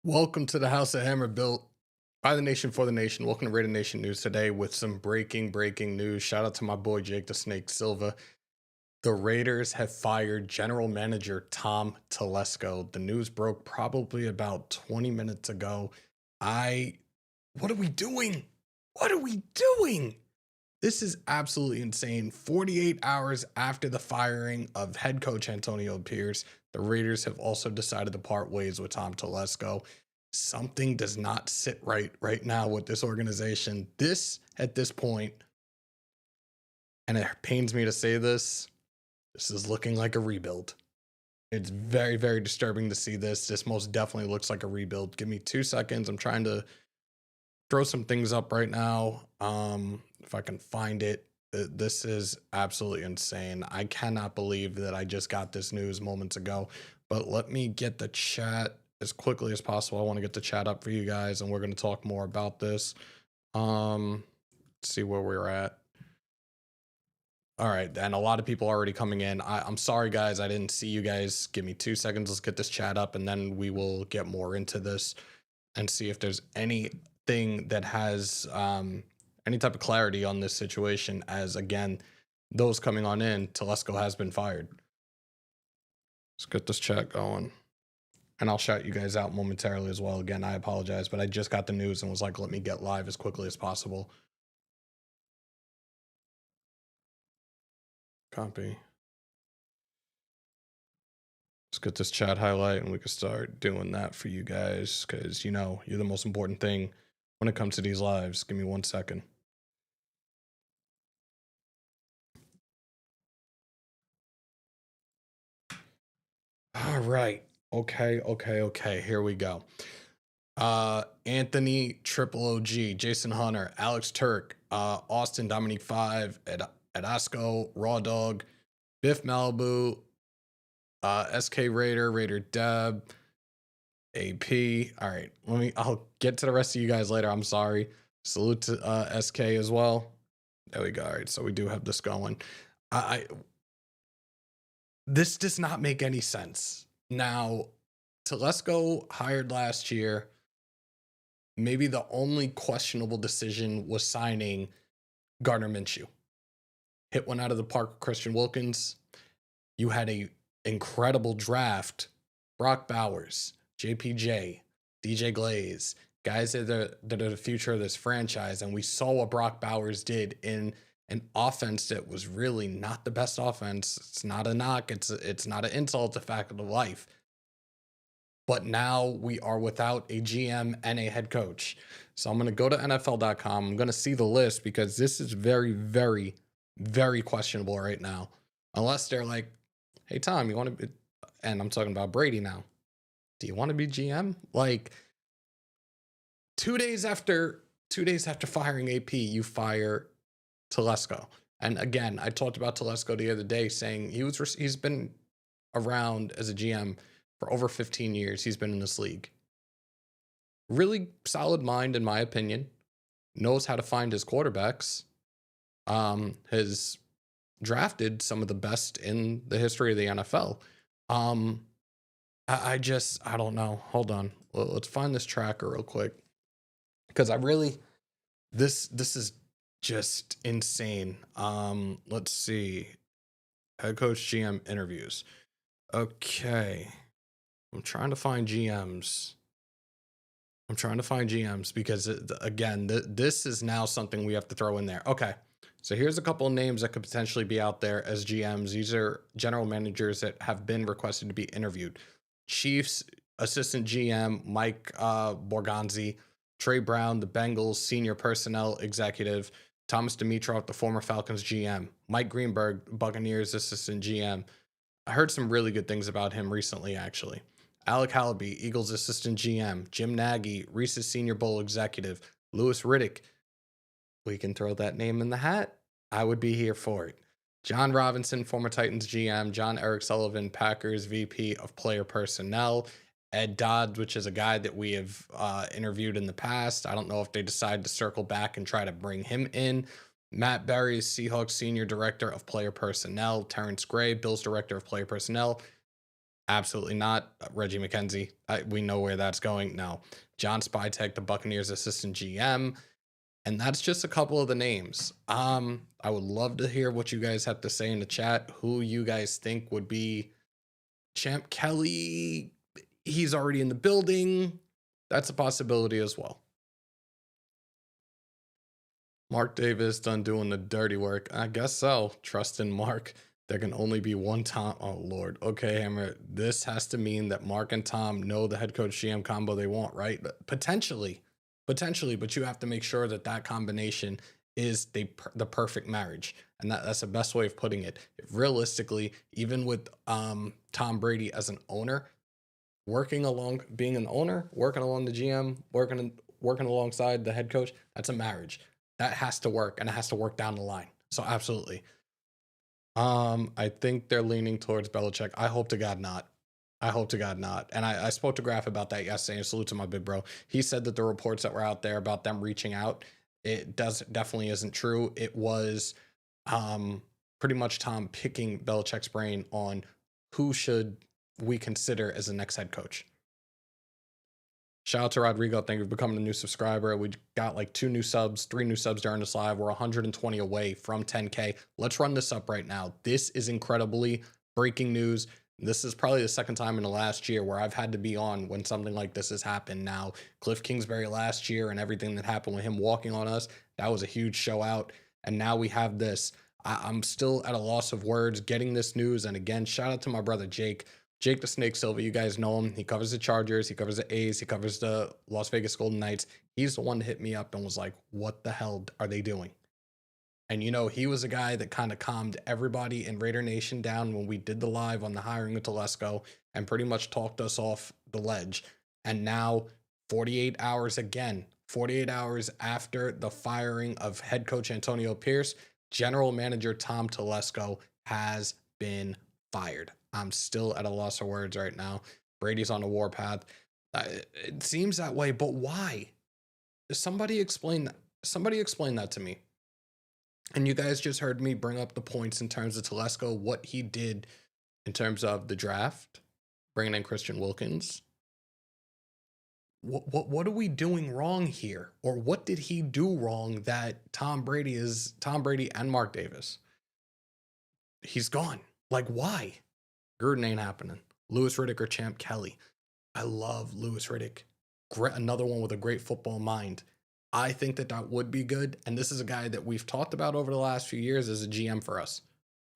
Welcome to the House of Hammer, built by the nation for the nation. Welcome to Raider Nation News today with some breaking news. Shout out to my boy Jake the Snake Silva. The Raiders have fired General Manager Tom Telesco. The news broke probably about 20 minutes ago. What are we doing? What are we doing? This is absolutely insane. 48 hours after the firing of head coach Antonio Pierce, the Raiders have also decided to part ways with Tom Telesco. Something does not sit right now with this organization. At this point, and it pains me to say this is looking like a rebuild. It's very disturbing to see this. This most definitely looks like a rebuild. Give me 2 seconds. I'm trying to throw some things up right now. If I can find it. This is absolutely insane. I cannot believe that I just got this news moments ago. But let me get the chat as quickly as possible. I want to get the chat up for you guys, and we're going to talk more about this. Let's see where we're at. All right, and a lot of people already coming in. I'm sorry, guys. I didn't see you guys. Give me 2 seconds. Let's get this chat up, and then we will get more into this and see if there's anything that has any type of clarity on this situation. As again, those coming on in, Telesco has been fired. Let's get this chat going, and I'll shout you guys out momentarily as well. Again, I apologize, but I just got the news and was like, let me get live as quickly as possible. Copy. Let's get this chat highlight and we can start doing that for you guys, because you know you're the most important thing when it comes to these lives. Give me 1 second. All right. Okay. Here we go. Anthony Triple OG, Jason Hunter, Alex Turk, Austin Dominique 5, Adasco, Raw Dog, Biff Malibu, SK Raider Deb, AP. All right, I'll get to the rest of you guys later. I'm sorry. Salute to SK as well. There we go. All right, so we do have this going. This does not make any sense. Now, Telesco hired last year. Maybe the only questionable decision was signing Gardner Minshew. Hit one out of the park with Christian Wilkins. You had a incredible draft. Brock Bowers, JPJ, DJ Glaze, guys that are the future of this franchise. And we saw what Brock Bowers did in an offense that was really not the best offense. It's not a knock. It's not an insult. It's a fact of life. But now we are without a GM and a head coach. So I'm going to go to NFL.com. I'm going to see the list, because this is very questionable right now. Unless they're like, hey, Tom, you want to be, and I'm talking about Brady now. Do you want to be GM? Like 2 days after firing AP, you fire Telesco. And again, I talked about Telesco the other day, saying he's been around as a GM for over 15 years. He's been in this league. Really solid mind, in my opinion. Knows how to find his quarterbacks. Has drafted some of the best in the history of the NFL. I don't know. Hold on. Let's find this tracker real quick, because this is just insane. Let's see. Head coach GM interviews. Okay. I'm trying to find GMs. Because again, this is now something we have to throw in there. Okay. So here's a couple of names that could potentially be out there as GMs. These are general managers that have been requested to be interviewed. Chiefs assistant GM Mike Borgonzi, Trey Brown, the Bengals senior personnel executive, Thomas Dimitroff, the former Falcons GM, Mike Greenberg, Buccaneers assistant GM. I heard some really good things about him recently, actually. Alec Hallaby, Eagles assistant GM, Jim Nagy, Reese's Senior Bowl executive, Louis Riddick. We can throw that name in the hat. I would be here for it. John Robinson, former Titans GM, John Eric Sullivan, Packers VP of Player Personnel, Ed Dodd, which is a guy that we have interviewed in the past. I don't know if they decide to circle back and try to bring him in. Matt Berry, Seahawks Senior Director of Player Personnel, Terrence Gray, Bills Director of Player Personnel, Absolutely not. Reggie McKenzie, we know where that's going. No. John Spytek, the Buccaneers assistant GM. And that's just a couple of the names. I would love to hear what you guys have to say in the chat. Who you guys think would be Champ Kelly? He's already in the building. That's a possibility as well. Mark Davis done doing the dirty work. I guess so. Trust in Mark. There can only be one Tom. Oh, Lord. Okay, Hammer. This has to mean that Mark and Tom know the head coach GM combo they want, right? Potentially. Potentially, but you have to make sure that that combination is the perfect marriage. And that's the best way of putting it. Realistically, even with Tom Brady as an owner, being an owner, working along the GM, working alongside the head coach, that's a marriage. That has to work, and it has to work down the line. So absolutely. I think they're leaning towards Belichick. I hope to God not. I hope to God not. And I spoke to Graf about that yesterday, and salute to my big bro. He said that the reports that were out there about them reaching out, it definitely isn't true. It was pretty much Tom picking Belichick's brain on who should we consider as the next head coach. Shout out to Rodrigo. Thank you for becoming a new subscriber. We got like 3 new subs during this live. We're 120 away from 10K. Let's run this up right now. This is incredibly breaking news. This is probably the second time in the last year where I've had to be on when something like this has happened. Now, Cliff Kingsbury last year and everything that happened with him walking on us, that was a huge show out. And now we have this. I'm still at a loss of words getting this news. And again, shout out to my brother Jake the Snake Silva. You guys know him. He covers the Chargers. He covers the A's. He covers the Las Vegas Golden Knights. He's the one that hit me up and was like, what the hell are they doing? And, you know, he was a guy that kind of calmed everybody in Raider Nation down when we did the live on the hiring of Telesco and pretty much talked us off the ledge. And now 48 hours after the firing of head coach Antonio Pierce, General Manager Tom Telesco has been fired. I'm still at a loss of words right now. Brady's on a warpath. It seems that way, but why? Somebody explain that to me. And you guys just heard me bring up the points in terms of Telesco, what he did in terms of the draft, bringing in Christian Wilkins. What are we doing wrong here? Or what did he do wrong that Tom Brady and Mark Davis? He's gone. Like, why? Gruden ain't happening. Louis Riddick or Champ Kelly. I love Louis Riddick. Another one with a great football mind. I think that would be good. And this is a guy that we've talked about over the last few years as a GM for us.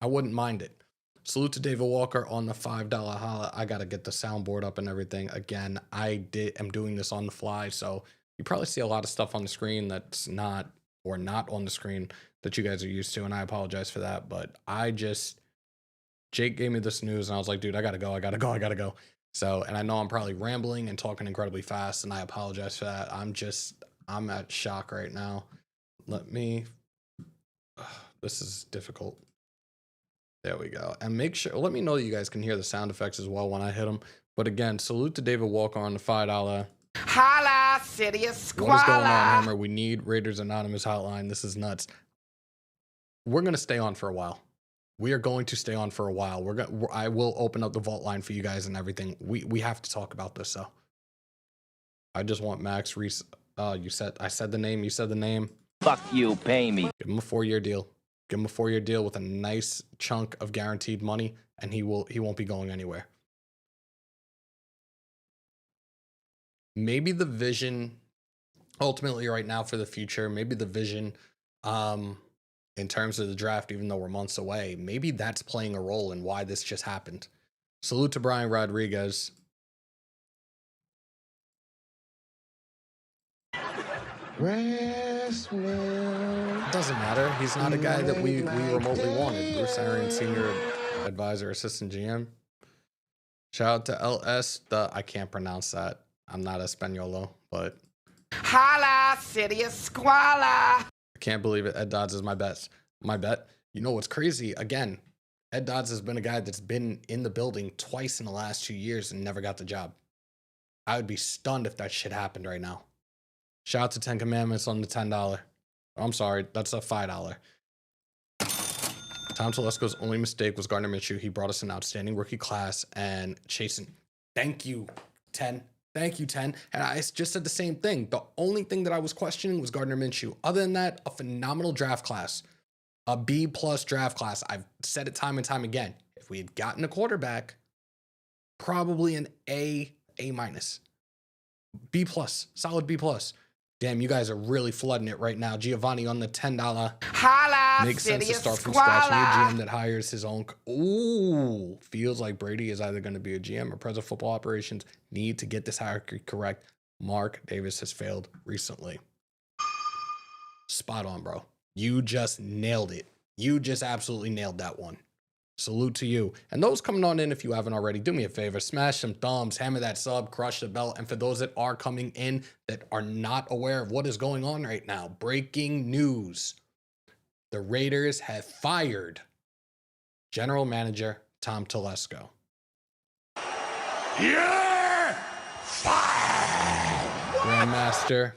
I wouldn't mind it. Salute to David Walker on the $5 holla. I got to get the soundboard up and everything. Again, am doing this on the fly. So you probably see a lot of stuff on the screen that's not on the screen that you guys are used to. And I apologize for that. But Jake gave me this news and I was like, dude, I gotta go. So, and I know I'm probably rambling and talking incredibly fast, and I apologize for that. I'm at shock right now. This is difficult. There we go. And let me know you guys can hear the sound effects as well when I hit them. But again, salute to David Walker on the $5. Holla, city of squalor. What is going on, Hammer? We need Raiders Anonymous hotline. This is nuts. We're going to stay on for a while. We are going to stay on for a while. I will open up the vault line for you guys and everything. We have to talk about this, though. I just want Max Reese. I said the name. You said the name. Fuck you, pay me. Give him a 4-year deal. Give him a 4-year deal with a nice chunk of guaranteed money, and he won't be going anywhere. Maybe the vision, ultimately right now for the future, maybe the vision, in terms of the draft, even though we're months away, maybe that's playing a role in why this just happened. Salute to Brian Rodriguez. It doesn't matter. He's not a guy that we remotely wanted. Bruce Arians, senior advisor, assistant GM. Shout out to LS. I can't pronounce that. I'm not Espanolo, but. Holla, city of squalor. I can't believe it. Ed Dodds is my bet. You know what's crazy? Again, Ed Dodds has been a guy that's been in the building twice in the last 2 years and never got the job. I would be stunned if that shit happened right now. Shout out to 10 Commandments on the $10. I'm sorry, that's a $5. Tom Telesco's only mistake was Gardner Minshew. He brought us an outstanding rookie class and chasing. Thank you, 10. Thank you, 10. And I just said the same thing. The only thing that I was questioning was Gardner Minshew. Other than that, a phenomenal draft class, a B+ draft class. I've said it time and time again. If we had gotten a quarterback, probably an A-, B+, solid B+. Damn, you guys are really flooding it right now. Giovanni on the $10. Holla, Makes sense to city start from squalor. scratch. Need a GM that hires his own. Ooh, feels like Brady is either going to be a GM or president of football operations. Need to get this hierarchy correct. Mark Davis has failed recently. Spot on, bro. You just nailed it. You just absolutely nailed that one. Salute to you. And those coming on in, if you haven't already, do me a favor, smash some thumbs, hammer that sub, crush the bell. And for those that are coming in that are not aware of what is going on right now, breaking news. The Raiders have fired General Manager Tom Telesco. You're fired. Grandmaster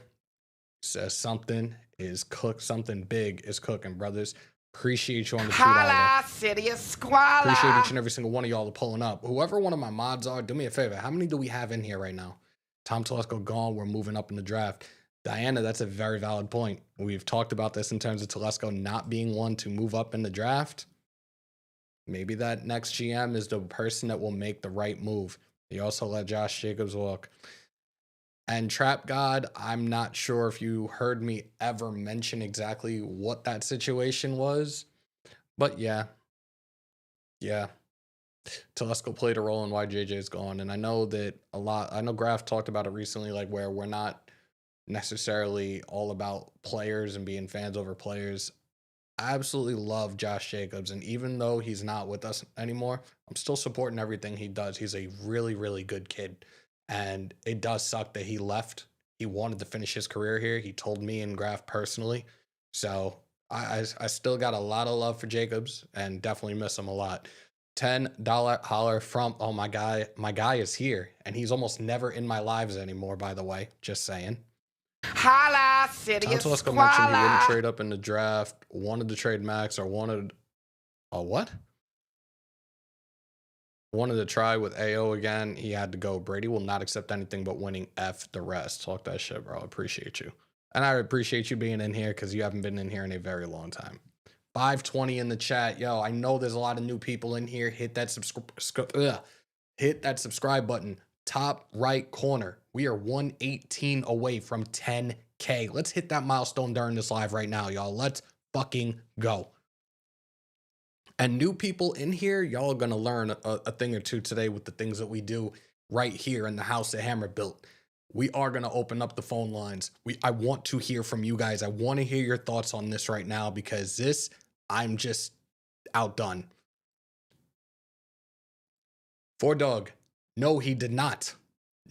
says something big is cooking, brothers. Appreciate you on the $2. Holla, city squalor. Appreciate each and every single one of y'all pulling up. Whoever one of my mods are, do me a favor. How many do we have in here right now? Tom Telesco gone. We're moving up in the draft. Diana, that's a very valid point. We've talked about this in terms of Telesco not being one to move up in the draft. Maybe that next GM is the person that will make the right move. He also let Josh Jacobs walk. And Trap God, I'm not sure if you heard me ever mention exactly what that situation was. But yeah. Telesco played a role in why JJ's gone. And I know that I know Graf talked about it recently, like where we're not necessarily all about players and being fans over players. I absolutely love Josh Jacobs. And even though he's not with us anymore, I'm still supporting everything he does. He's a really, really good kid. And it does suck that he left. He wanted to finish his career here. He told me and Graf personally. So I still got a lot of love for Jacobs and definitely miss him a lot. $10 holler from, oh, my guy is here. And he's almost never in my lives anymore, by the way. Just saying. Holla, city Tom Telesco mentioned he wouldn't trade up in the draft, wanted to trade Maxx, or wanted a what? Wanted to try with AO again. He had to go. Brady will not accept anything but winning. F the rest. Talk that shit, bro. I appreciate you. And I appreciate you being in here because you haven't been in here in a very long time. 520 in the chat. Yo, I know there's a lot of new people in here. Hit that subscribe button. Top right corner. We are 118 away from 10K. Let's hit that milestone during this live right now, y'all. Let's fucking go. And new people in here, y'all are going to learn a thing or two today with the things that we do right here in the house that Hammer built. We are going to open up the phone lines. I want to hear from you guys. I want to hear your thoughts on this right now because this, I'm just outdone. For Doug, no, he did not.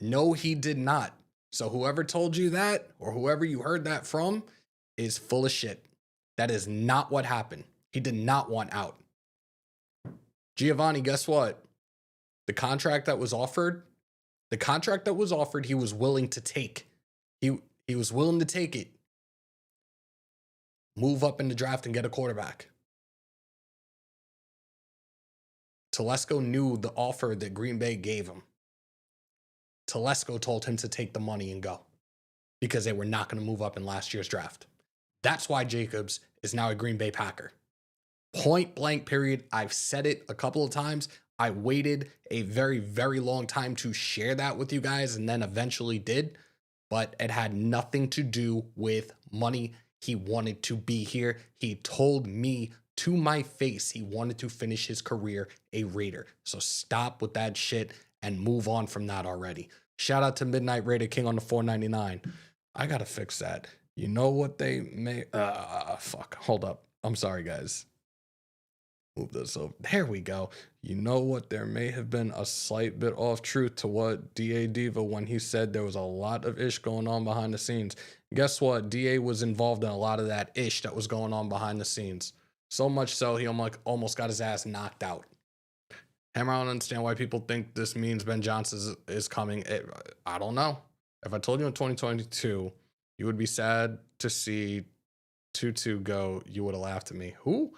No, he did not. So whoever told you that or whoever you heard that from is full of shit. That is not what happened. He did not want out. Giovanni, guess what? The contract that was offered, he was willing to take. He was willing to take it. Move up in the draft and get a quarterback. Telesco knew the offer that Green Bay gave him. Telesco told him to take the money and go because they were not going to move up in last year's draft. That's why Jacobs is now a Green Bay Packer. Point blank period. I've said it a couple of times. I waited a very, very long time to share that with you guys and then eventually did, but it had nothing to do with money. He wanted to be here. He told me to my face he wanted to finish his career a Raider. So stop with that shit and move on from that already. Shout out to Midnight Raider King on the $4.99. I gotta fix that. You know what they may... fuck. Hold up. I'm sorry, guys. Move this over. There we go. You know what? There may have been a slight bit off truth to what DA Diva when he said there was a lot of ish going on behind the scenes. Guess what? DA was involved in a lot of that ish that was going on behind the scenes. So much so he almost got his ass knocked out. Hammer, I don't understand why people think this means Ben Johnson is coming. I don't know. If I told you in 2022, you would be sad to see Tutu go, you would have laughed at me. Who?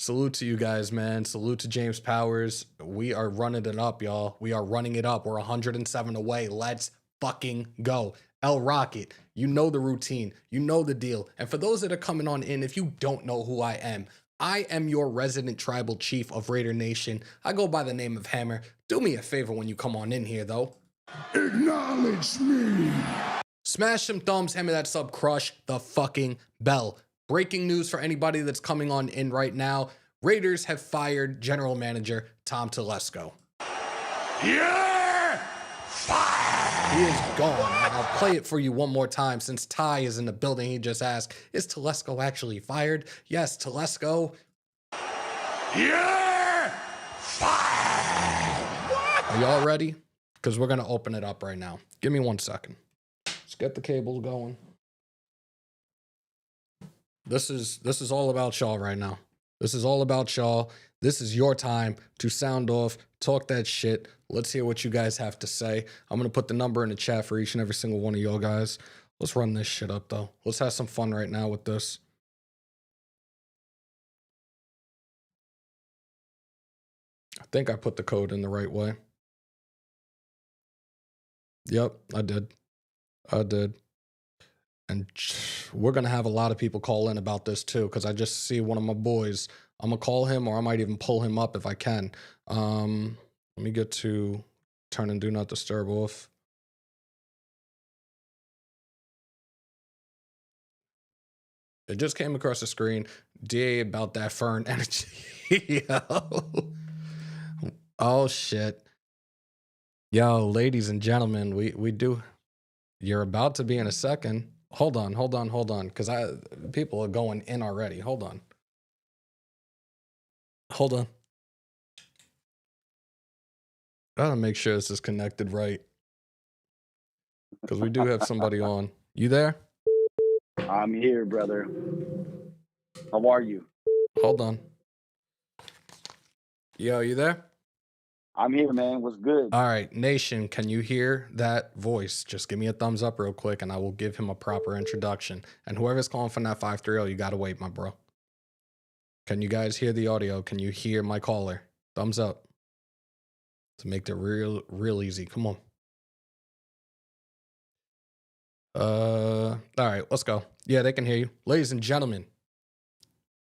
Salute to you guys, man. Salute to James Powers. We are running it up, y'all. We are running it up. We're 107 away. Let's fucking go. El Rocket, you know the routine. You know the deal. And for those that are coming on in, if you don't know who I am your resident tribal chief of Raider Nation. I go by the name of Hammer. Do me a favor when you come on in here, though. Acknowledge me. Smash some thumbs, hammer that sub, crush the fucking bell. Breaking news for anybody that's coming on in right now. Raiders have fired General Manager Tom Telesco. You're fired. He is gone. And I'll play it for you one more time since Ty is in the building. He just asked, is Telesco actually fired? Yes, Telesco. You're fired. Are y'all ready? Because we're going to open it up right now. Give me 1 second. Let's get the cables going. This is all about y'all right now. This is all about y'all. This is your time to sound off, talk that shit. Let's hear what you guys have to say. I'm going to put the number in the chat for each and every single one of y'all guys. Let's run this shit up, though. Let's have some fun right now with this. I think I put the code in the right way. Yep, I did. And we're going to have a lot of people call in about this too, because I just see one of my boys. I'm going to call him, or I might even pull him up if I can. Let me get to turn and do not disturb off. It just came across the screen. DA about that Fern energy. Yo. Oh, shit. Yo, ladies and gentlemen, we do. You're about to be in a second. Hold on, because people are going in already. Hold on. Gotta make sure this is connected right, because we do have somebody on. You there? I'm here, brother. How are you? Hold on. Yo, you there? I'm here, man. What's good? All right, Nation, can you hear that voice? Just give me a thumbs up real quick, and I will give him a proper introduction. And whoever's calling from that 530, you gotta wait, my bro. Can you guys hear the audio? Can you hear my caller? Thumbs up. To make it real easy. Come on. All right, let's go. Yeah, they can hear you. Ladies and gentlemen,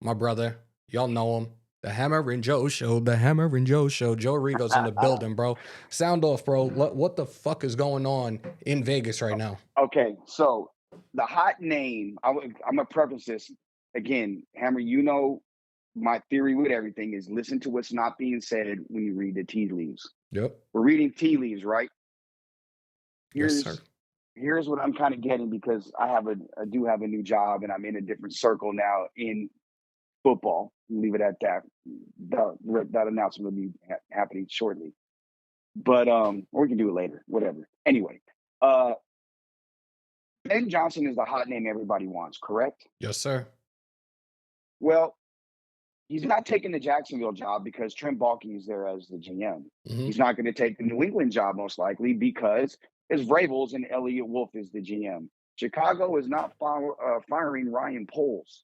my brother, y'all know him. The Hammer and Joe Show. The Hammer and Joe Show. Joe Rigo's in the building, bro. Sound off, bro. What the fuck is going on in Vegas right now? Okay, so the hot name, I'm going to preface this. Again, Hammer, you know my theory with everything is listen to what's not being said when you read the tea leaves. Yep. We're reading tea leaves, right? Yes, sir. Here's what I'm kind of getting, because I do have a new job and I'm in a different circle now in football. Leave it at that. That announcement will be happening shortly. But or we can do it later, whatever. Anyway, Ben Johnson is the hot name everybody wants, correct? Yes, sir. Well, he's not taking the Jacksonville job because Trent Baalke is there as the GM. Mhm. He's not going to take the New England job most likely because it's Vrabels and Elliott Wolf is the GM. Chicago is not firing Ryan Poles.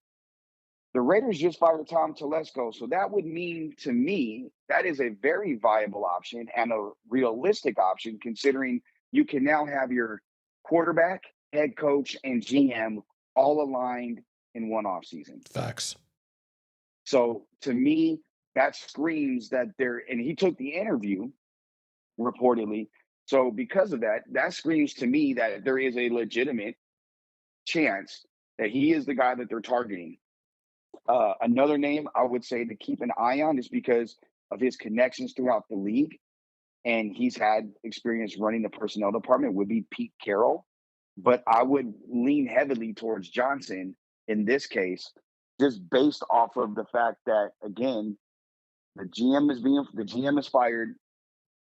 The Raiders just fired Tom Telesco, so that would mean to me that is a very viable option and a realistic option, considering you can now have your quarterback, head coach, and GM all aligned in one offseason. Facts. So to me, that screams that and he took the interview reportedly. So because of that, that screams to me that there is a legitimate chance that he is the guy that they're targeting. Another name I would say to keep an eye on is because of his connections throughout the league, and he's had experience running the personnel department, would be Pete Carroll. But I would lean heavily towards Johnson in this case, just based off of the fact that, again, the GM is fired.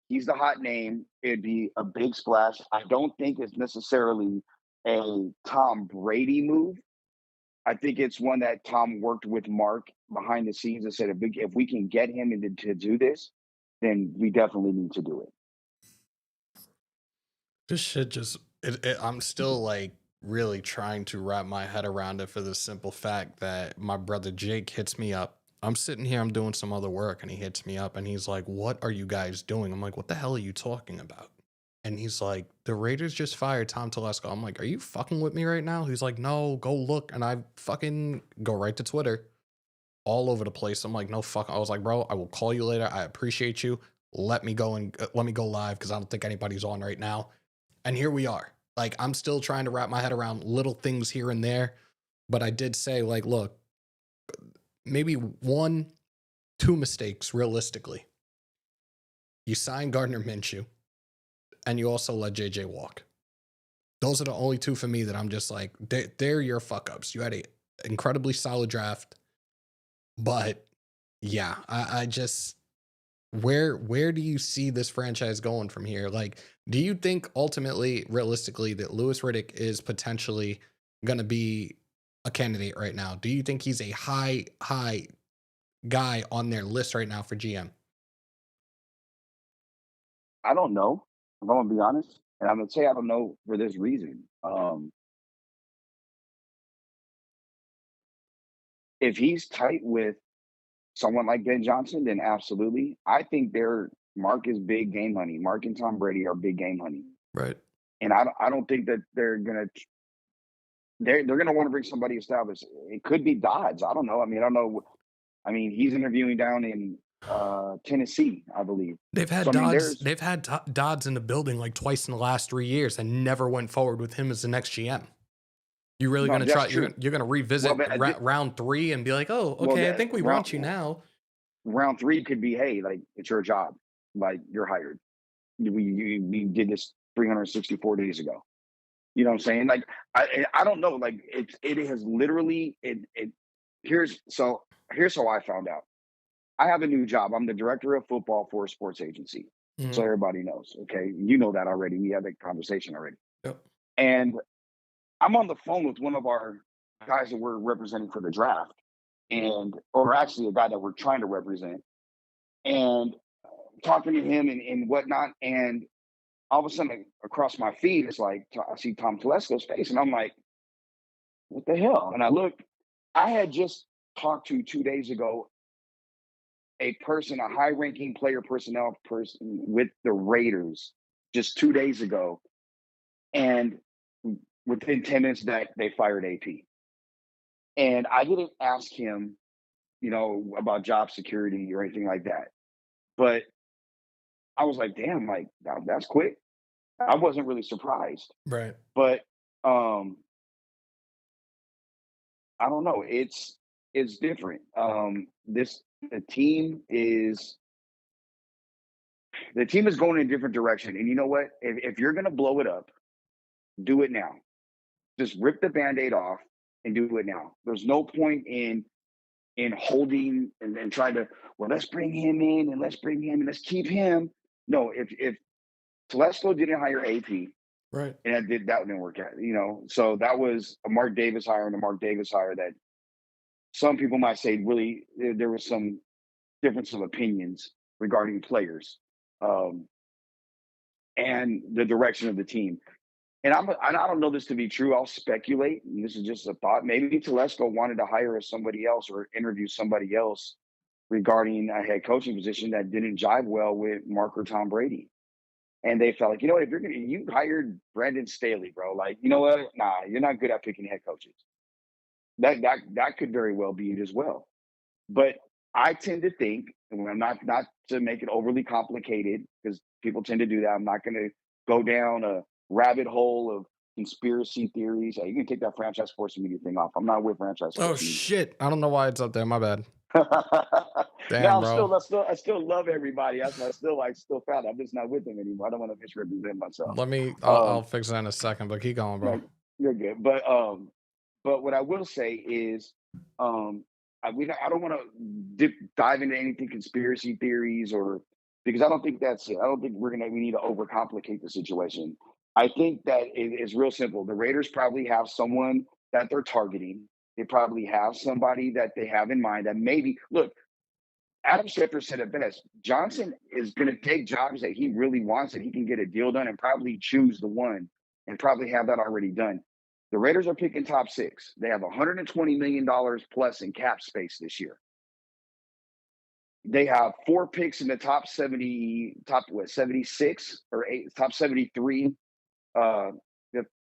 He's the hot name. It'd be a big splash. I don't think it's necessarily a Tom Brady move. I think it's one that Tom worked with Mark behind the scenes and said, if we can get him to do this, then we definitely need to do it. This shit just, I'm still like really trying to wrap my head around it, for the simple fact that my brother Jake hits me up I'm sitting here, I'm doing some other work, and he hits me up and he's like, "What are you guys doing?" I'm like, "What the hell are you talking about?" And he's like, "The Raiders just fired Tom Telesco." I'm like, "Are you fucking with me right now?" He's like, "No, go look." And I fucking go right to Twitter, all over the place. I'm like, "No, fuck." I was like, "Bro, I will call you later. I appreciate you. Let me go and let me go live because I don't think anybody's on right now." And here we are. Like, I'm still trying to wrap my head around little things here and there. But I did say, like, look, maybe one, two mistakes realistically. You sign Gardner Minshew and you also let JJ walk. Those are the only two for me that I'm just like, they're your fuck ups. You had an incredibly solid draft, but yeah, I just, where do you see this franchise going from here? Like, do you think ultimately, realistically, that Louis Riddick is potentially going to be a candidate right now? Do you think he's a high guy on their list right now for GM? I don't know. If I'm gonna be honest, and I'm gonna say I don't know for this reason. If he's tight with someone like Ben Johnson, then absolutely. I think their Mark is big game money. Mark and Tom Brady are big game money, Right. and I don't think that they're gonna want to bring somebody established. It could be Dodds. I don't know. I mean, I don't know. I mean, he's interviewing down in Tennessee, I believe. They've had So I mean, Dodds. there's They've had Dodds in the building like twice in the last 3 years and never went forward with him as the next GM. You really no, going to that's try? true. You're going to Well, revisit but round three and be like, oh, well, okay, I that think we want you now. round three could be, hey, like it's your job, like you're hired. We did this 364 days ago. You know what I'm saying? Like I don't know. Like it has literally it here's how I found out. I have a new job. I'm the director of football for a sports agency. So Mhm. everybody knows. Okay. You know that already. We had that conversation already. Yep. And I'm on the phone with one of our guys that we're representing for the draft. And or actually a guy that we're trying to represent. And talking to him and whatnot. And all of a sudden across my feed, it's like I see Tom Telesco's face, and I'm like, what the hell? And I look, I had just talked to 2 days ago a person, a high ranking player personnel person with the Raiders just 2 days ago. And within 10 minutes that they fired AP. And I didn't ask him, about job security or anything like that. But I was like, damn, like that's quick. I wasn't really surprised. Right. But um I don't know. It's different. This the team is going in a different direction. And you know what? If you're gonna blow it up, do it now. Just rip the band-aid off and do it now. There's no point in holding and trying to, well, let's bring him in and let's bring him and let's keep him. No, if Telesco didn't hire AP Right. and that didn't work out, so that was a Mark Davis hire and a Mark Davis hire that some people might say really there was some difference of opinions regarding players um, and the direction of the team. And I don't know this to be true. I'll speculate. And this is just a thought. Maybe Telesco wanted to hire somebody else or interview somebody else regarding a head coaching position that didn't jive well with Mark or Tom Brady. And they felt like, you know what, if you hired Brandon Staley, bro, like, you know what? Nah, you're not good at picking head coaches. That could very well be it as well. But I tend to think, and I'm not to make it overly complicated because people tend to do that. I'm not going to go down a rabbit hole of conspiracy theories. You can take that franchise sports media thing off. I'm not with franchise Oh sports media. shit! I don't know why it's up there. My bad. Damn, Now bro. I still love everybody. I still found. I'm just not with them anymore. I don't want to misrepresent myself. Let me. I'll Um, fix that in a second. But keep going, bro. no, you're good. But what I will say is, I don't want to dive into anything conspiracy theories or because I don't think that's it. I don't think we need to overcomplicate the situation. I think that it's real simple. The Raiders probably have someone that they're targeting. They probably have somebody that they have in mind that maybe look. Adam Schefter said it best. Johnson is going to take jobs that he really wants and he can get a deal done and probably choose the one and probably have that already done. The Raiders are picking top six. They have $120 million plus in cap space this year. They have 4 picks in the top 76 or 8, top 73. The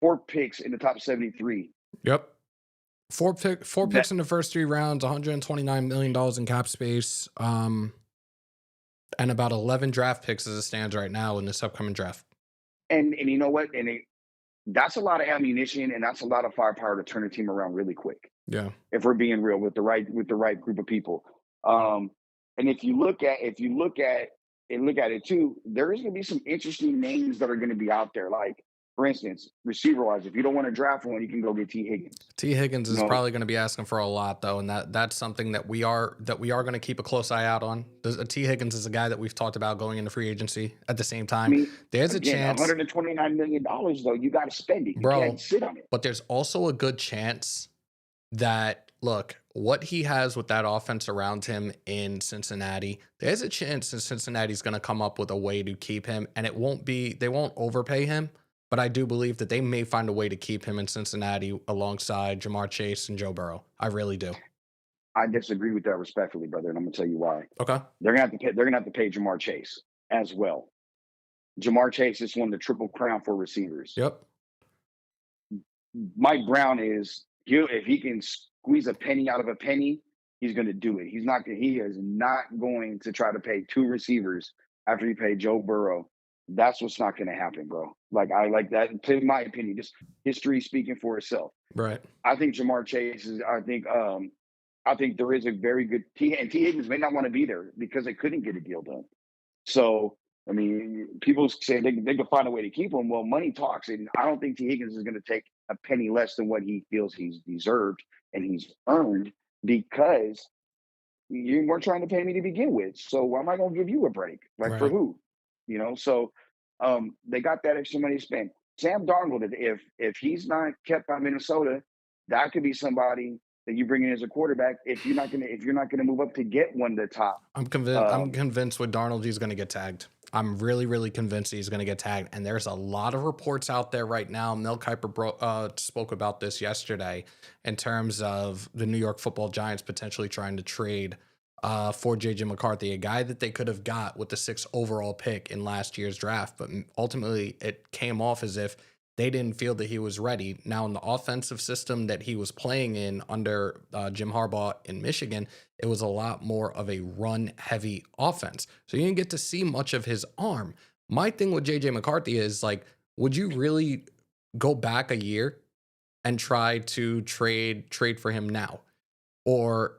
4 picks in the top 73. Yep. Four That picks in the first 3 rounds, $129 million in cap space, and about 11 draft picks as it stands right now in this upcoming draft. and you know what? That's a lot of ammunition, and that's a lot of firepower to turn a team around really quick. Yeah. If we're being real, with the right group of people. And if you look at it too, there is going to be some interesting names that are going to be out there. Like, for instance, receiver wise, if you don't want to draft one, you can go get T. Higgins. T. Higgins is No. probably going to be asking for a lot though, and that's something that we are going to keep a close eye out on. T. Higgins is a guy that we've talked about going into free agency. At the same I time, mean, there's again, a chance, $129 million though. You got to spend it. You bro. can't sit on it. But there's also a good chance that, look, what he has with that offense around him in Cincinnati, there's a chance that Cincinnati's going to come up with a way to keep him, and they won't overpay him, but I do believe that they may find a way to keep him in Cincinnati alongside Jamar Chase and Joe Burrow. I really do. I disagree with that respectfully, brother, and I'm gonna tell you why. Okay. They're gonna have to pay Jamar Chase as well. Jamar Chase just won the Triple Crown for receivers. Yep. Mike Brown if he can squeeze a penny out of a penny, he's going to do it. He is not going to try to pay 2 receivers after he paid Joe Burrow. That's what's not going to happen, bro. Like, I like that. In my opinion, just history speaking for itself. Right. I think Jamar Chase is. I think there is a very good T. Higgins may not want to be there because they couldn't get a deal done. So, I mean, people say they can find a way to keep him. Well, money talks, and I don't think T. Higgins is going to take a penny less than what he feels he's deserved and he's earned, because you weren't trying to pay me to begin with. So why am I going to give you a break? Like, Right. for who? You know. So they got that extra money to spend. Sam Darnold, if he's not kept by Minnesota, that could be somebody that you bring in as a quarterback if you're not gonna move up to get one of the top. I'm convinced with Darnold he's going to get tagged. I'm really, really convinced he's going to get tagged. And there's a lot of reports out there right now. Mel Kiper spoke about this yesterday in terms of the New York Football Giants potentially trying to trade for JJ McCarthy, a guy that they could have got with the 6th overall pick in last year's draft. But ultimately, it came off as if they didn't feel that he was ready. Now, in the offensive system that he was playing in under Jim Harbaugh in Michigan, it was a lot more of a run-heavy offense. So you didn't get to see much of his arm. My thing with J.J. McCarthy is, like, would you really go back a year and try to trade for him now? Or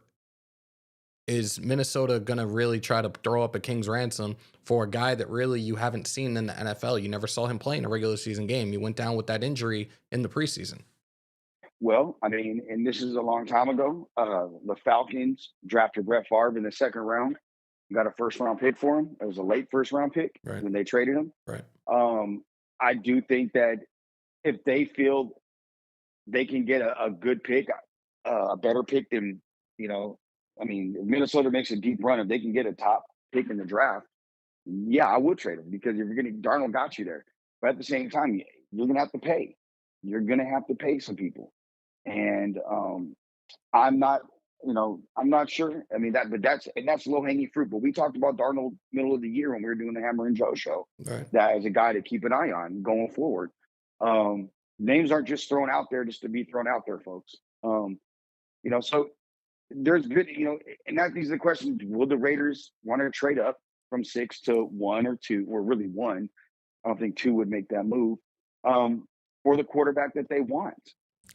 is Minnesota going to really try to throw up a king's ransom for a guy that really you haven't seen in the NFL? You never saw him play in a regular season game. He went down with that injury in the preseason. Well, I mean, and this is a long time ago. The Falcons drafted Brett Favre in the 2nd round. Got a 1st-round pick for him. It was a late 1st-round pick when they traded him. Right. I do think that if they feel they can get a good pick, a better pick than, I mean, if Minnesota makes a deep run, if they can get a top pick in the draft, yeah, I would trade him, because if Darnold got you there. But at the same time, you're going to have to pay. You're going to have to pay some people. And I'm not sure. I mean, that's low hanging fruit. But we talked about Darnold middle of the year when we were doing the Hammer and Joe show. Right. That is a guy to keep an eye on going forward. Names aren't just thrown out there just to be thrown out there, folks. So there's good, and that leads to the question: will the Raiders want to trade up from 6 to 1 or 2, or really 1? I don't think 2 would make that move for the quarterback that they want.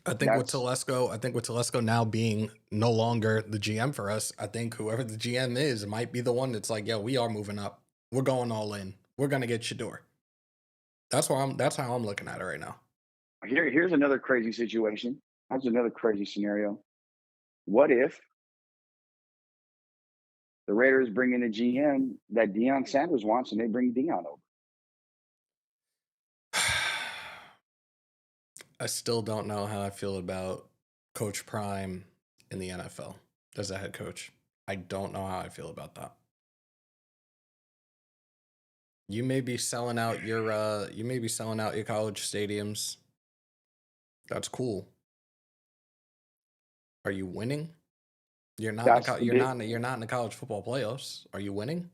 I think with Telesco now being no longer the GM for us, I think whoever the GM is might be the one that's like, yo, we are moving up. We're going all in. We're gonna get Shador. That's how I'm looking at it right now. Here's another crazy situation. That's another crazy scenario. What if the Raiders bring in a GM that Deion Sanders wants, and they bring Deion over? I still don't know how I feel about Coach Prime in the NFL as a head coach. I don't know how I feel about that. You may be selling out your college stadiums. That's cool. Are you winning? You're not in the That's co- the you're big. not in the, you're not in the college football playoffs. Are you winning?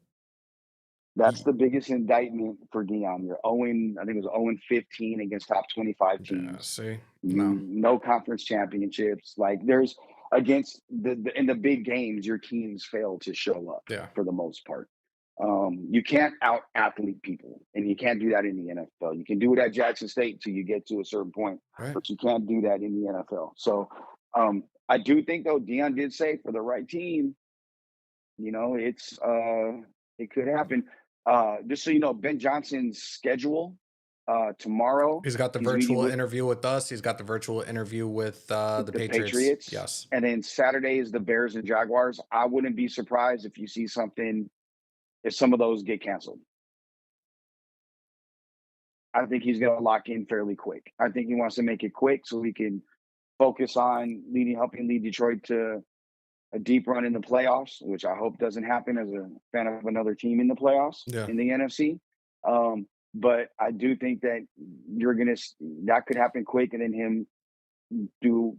That's Ye- the biggest indictment for Dion. You're 0, I think it was 0-15 against top 25 Yeah. teams. See, no. No conference championships. Like there's against in the big games, your teams fail to show up Yeah. for the most part. You can't out athlete people, and you can't do that in the NFL. You can do it at Jackson State until you get to a certain point, Right. but you can't do that in the NFL. So I do think though Dion did say for the right team, it's it could happen. Just so you know, Ben Johnson's schedule tomorrow. He's got the He's meeting virtual with interview with us. He's got the virtual interview with the the Patriots. Patriots, Yes. and then Saturday is the Bears and Jaguars. I wouldn't be surprised if you see something if some of those get canceled. I think he's going to lock in fairly quick. I think he wants to make it quick so he can focus on helping lead Detroit to a deep run in the playoffs, which I hope doesn't happen as a fan of another team in the playoffs Yeah. in the NFC. But I do think that that could happen quick, and then him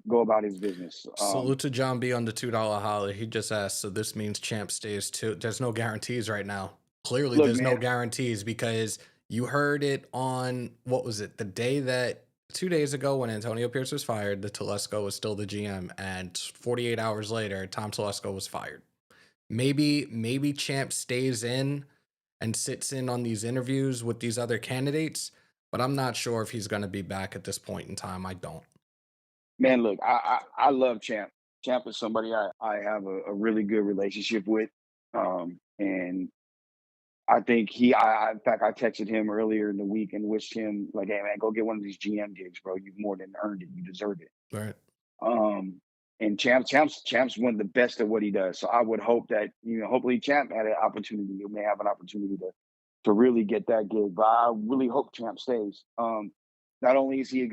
go about his business. Salute to John B on the $2 holler. He just asked, so this means Champ stays too. There's no guarantees right now. Clearly, Look, there's no man. guarantees because you heard it on what was it? The day that 2 days ago when Antonio Pierce was fired, the Telesco was still the GM, and 48 hours later, Tom Telesco was fired. Maybe Champ stays in and sits in on these interviews with these other candidates, but I'm not sure if he's going to be back at this point in time. I don't. Man, look, I love Champ. Champ is somebody I have a really good relationship with. And I think in fact, I texted him earlier in the week and wished him, like, hey, man, go get one of these GM gigs, bro. You've more than earned it. You deserve it. Right. And Champ's one of the best at what he does. So I would hope that, hopefully Champ had an opportunity, or may have an opportunity to really get that gig. But I really hope Champ stays. Not only is he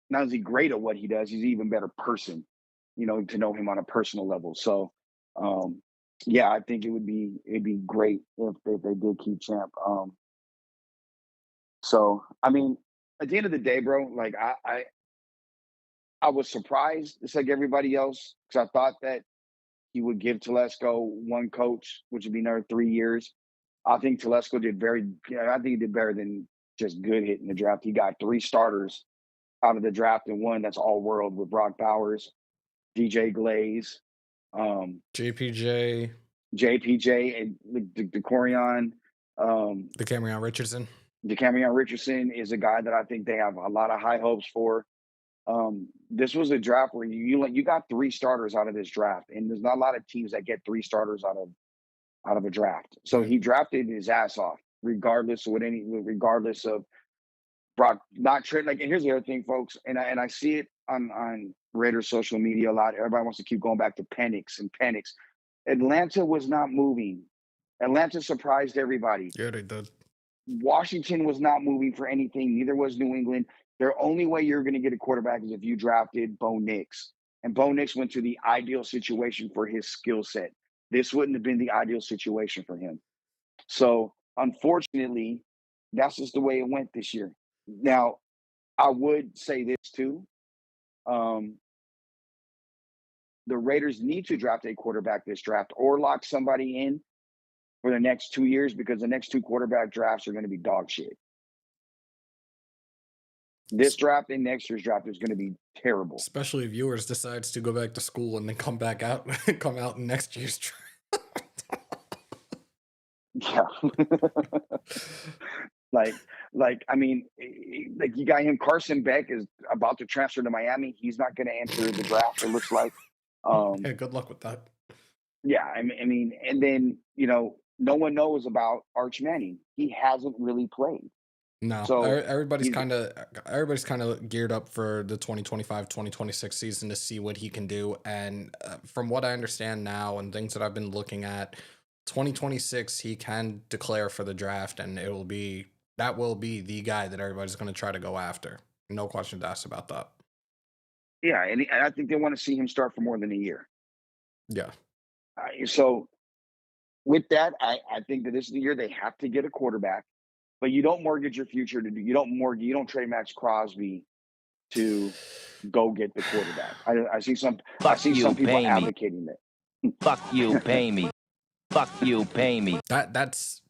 not is he great at what he does, he's an even better person, to know him on a personal level. So yeah, I think it'd be great if they did keep Champ. So I mean, at the end of the day, bro, like I was surprised, just like everybody else, because I thought that he would give Telesco one coach, which would be another 3 years. I think Telesco did I think he did better than just good hitting the draft. He got 3 starters out of the draft and one that's all world with Brock Bowers, DJ Glaze, JPJ, and DeCorian. the Cameron Richardson. DeCamion Richardson is a guy that I think they have a lot of high hopes for. This was a draft where you got 3 starters out of this draft, and there's not a lot of teams that get 3 starters out of a draft. So he drafted his ass off, regardless of Brock not trade. Like, and here's the other thing, folks, and I see it on Raiders social media a lot. Everybody wants to keep going back to Penix. Atlanta was not moving. Atlanta surprised everybody. Yeah, they did. Washington was not moving for anything. Neither was New England. The only way you're going to get a quarterback is if you drafted Bo Nix. And Bo Nix went to the ideal situation for his skill set. This wouldn't have been the ideal situation for him. So, unfortunately, that's just the way it went this year. Now, I would say this too. The Raiders need to draft a quarterback this draft or lock somebody in for the next 2 years, because the next 2 quarterback drafts are going to be dog shit. This draft and next year's draft is going to be terrible. Especially if viewers decides to go back to school and then come out in next year's draft. Yeah. like I mean, like you got him. Carson Beck is about to transfer to Miami. He's not going to enter the draft, it looks like. Yeah, good luck with that. Yeah, I mean, and then no one knows about Arch Manning. He hasn't really played. No, So everybody's kind of geared up for the 2025-2026 season to see what he can do. And from what I understand now and things that I've been looking at, 2026 he can declare for the draft, and that will be the guy that everybody's going to try to go after. No questions asked about that. Yeah, and I think they want to see him start for more than a year. Yeah. So with that, I think that this is the year they have to get a quarterback. But you don't mortgage your future you don't trade Maxx Crosby to go get the quarterback. I see some Fuck you, some people pay me. advocating that. Fuck you, pay me. Fuck you, pay me. That's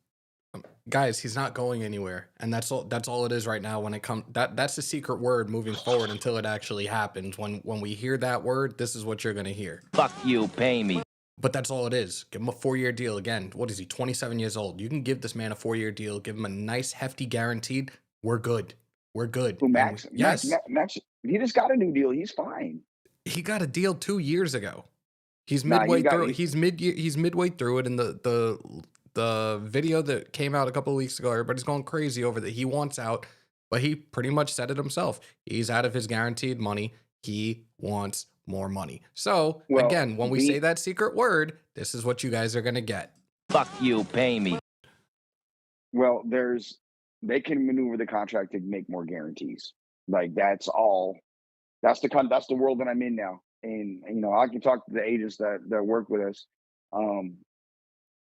guys, he's not going anywhere, and that's all it is right now. When it comes, that's the secret word moving forward until it actually happens. When we hear that word, this is what you're gonna hear. Fuck you, pay me. But that's all it is. Give him a 4-year deal. Again, what is he, 27 years old? You can give this man a 4-year deal, give him a nice hefty guaranteed. We're good. We're good. Who, And Max? yes, Max, he just got a new deal. He's fine. he got a deal 2 years ago. He's Nah, midway you got- through. He's midway through it, and the video that came out a couple of weeks ago, everybody's going crazy over that he wants out, but he pretty much said it himself. He's out of his guaranteed money. He wants more money. So Well, again, when we say that secret word, this is what you guys are gonna get. Fuck you, pay me. Well, they can maneuver the contract to make more guarantees. Like that's all. That's the world that I'm in now. And I can talk to the agents that work with us,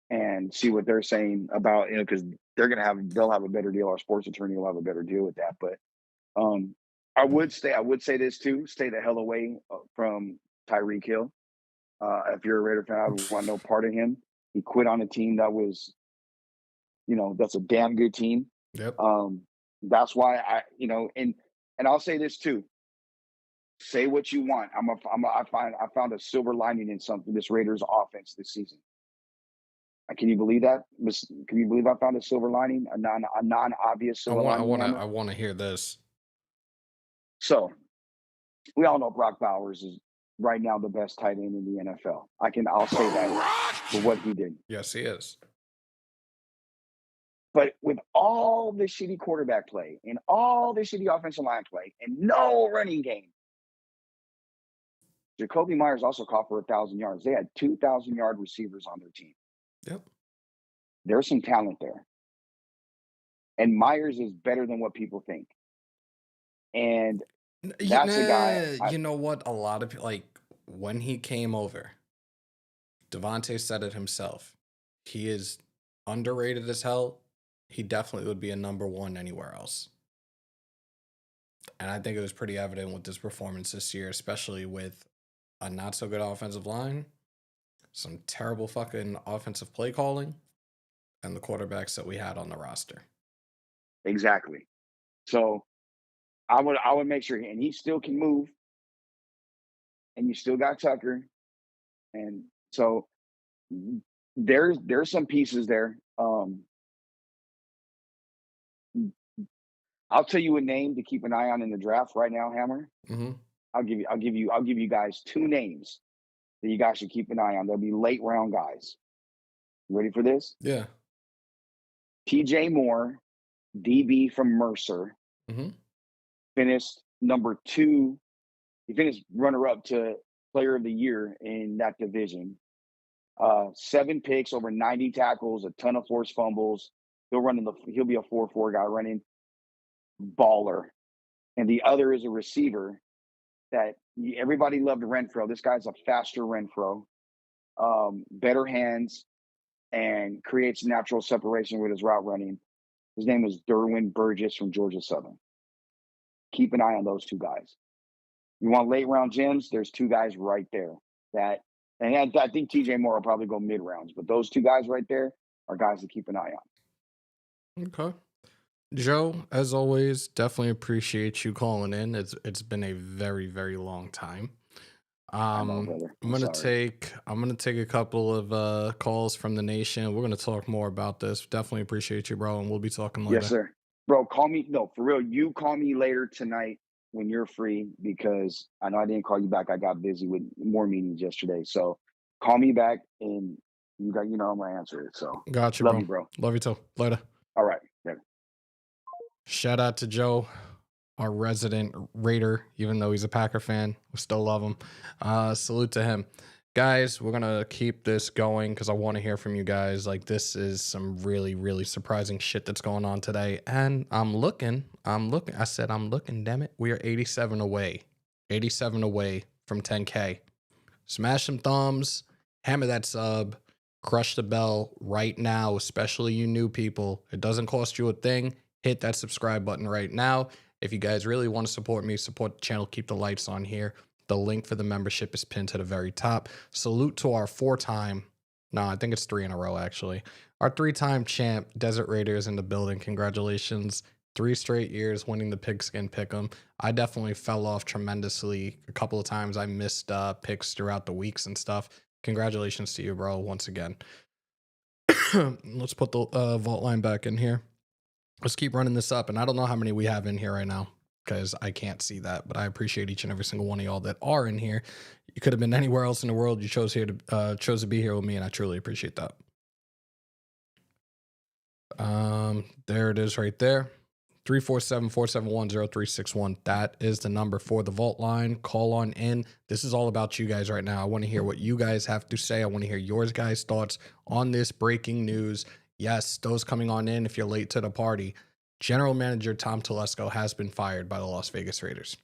and see what they're saying about because they'll have a better deal. Our sports attorney will have a better deal with that. But I would say this too: stay the hell away from Tyreek Hill. If you're a Raider fan, I would want no part of him. He quit on a team that was, that's a damn good team. Yep. That's why and I'll say this too. Say what you want. I found a silver lining in this Raiders offense this season. Can you believe that? Can you believe I found a silver lining, a non-obvious silver lining? I want to hear this. So, we all know Brock Bowers is right now the best tight end in the NFL. I'll say that for what he did. Yes, he is. But with all the shitty quarterback play and all the shitty offensive line play and no running game, Jacoby Myers also caught for 1,000 yards. They had 2,000-yard receivers on their team. Yep. There's some talent there. And Myers is better than what people think. And that's a guy. You know what? A lot of people, when he came over, Devontae said it himself. He is underrated as hell. He definitely would be a number one anywhere else. And I think it was pretty evident with this performance this year, especially with a not so good offensive line, some terrible fucking offensive play calling, and the quarterbacks that we had on the roster. Exactly. So I would make sure, and he still can move, and you still got Tucker, and so there's some pieces there. I'll tell you a name to keep an eye on in the draft right now, Hammer. Mm-hmm. I'll give you guys 2 names that you guys should keep an eye on. They'll be late round guys. You ready for this? Yeah. TJ Moore, DB from Mercer, Mm-hmm. finished number 2. He finished runner-up to Player of the Year in that division. 7 picks, over 90 tackles, a ton of forced fumbles. He'll be a 4-4 guy running baller. And the other is a receiver that everybody loved Renfro. This guy's a faster Renfro, better hands, and creates natural separation with his route running. His name is Derwin Burgess from Georgia Southern. Keep an eye on those 2 guys. You want late round gems? There's 2 guys right there and I think TJ Moore will probably go mid rounds, but those 2 guys right there are guys to keep an eye on. Okay. Joe, as always, definitely appreciate you calling in. It's been a very, very long time. I'm gonna take a couple of calls from the nation. We're gonna talk more about this. Definitely appreciate you, bro, and we'll be talking later. Yes, sir. Bro, call me. No, for real. You call me later tonight when you're free, because I know I didn't call you back. I got busy with more meetings yesterday. So call me back, and I'm gonna answer it. So Got you, love bro. you, bro. Love you too. Later. All right. Later. Shout out to Joe, our resident Raider, even though he's a Packer fan. We still love him. Salute to him. Guys, we're going to keep this going because I want to hear from you guys. This is some really, really surprising shit that's going on today. And I'm looking. I said I'm looking, damn it. We are 87 away. 87 away from 10K. Smash some thumbs. Hammer that sub. Crush the bell right now, especially you new people. It doesn't cost you a thing. Hit that subscribe button right now. If you guys really want to support me, support the channel, keep the lights on here. The link for the membership is pinned to the very top. Salute to our I think it's 3 in a row, actually. Our 3-time champ, Desert Raiders, in the building. Congratulations. 3 straight years winning the Pigskin Pick'em. I definitely fell off tremendously. A couple of times I missed picks throughout the weeks and stuff. Congratulations to you, bro, once again. Let's put the vault line back in here. Let's keep running this up. And I don't know how many we have in here right now because I can't see that, but I appreciate each and every single one of y'all that are in here. You could have been anywhere else in the world. You chose to be here with me, and I truly appreciate that. There it is right there. 347-471-0361. That is the number for the vault line. Call on in. This is all about you guys right now. I want to hear what you guys have to say. I want to hear your guys' thoughts on this breaking news. Yes, those coming on in if you're late to the party. General Manager Tom Telesco has been fired by the Las Vegas Raiders.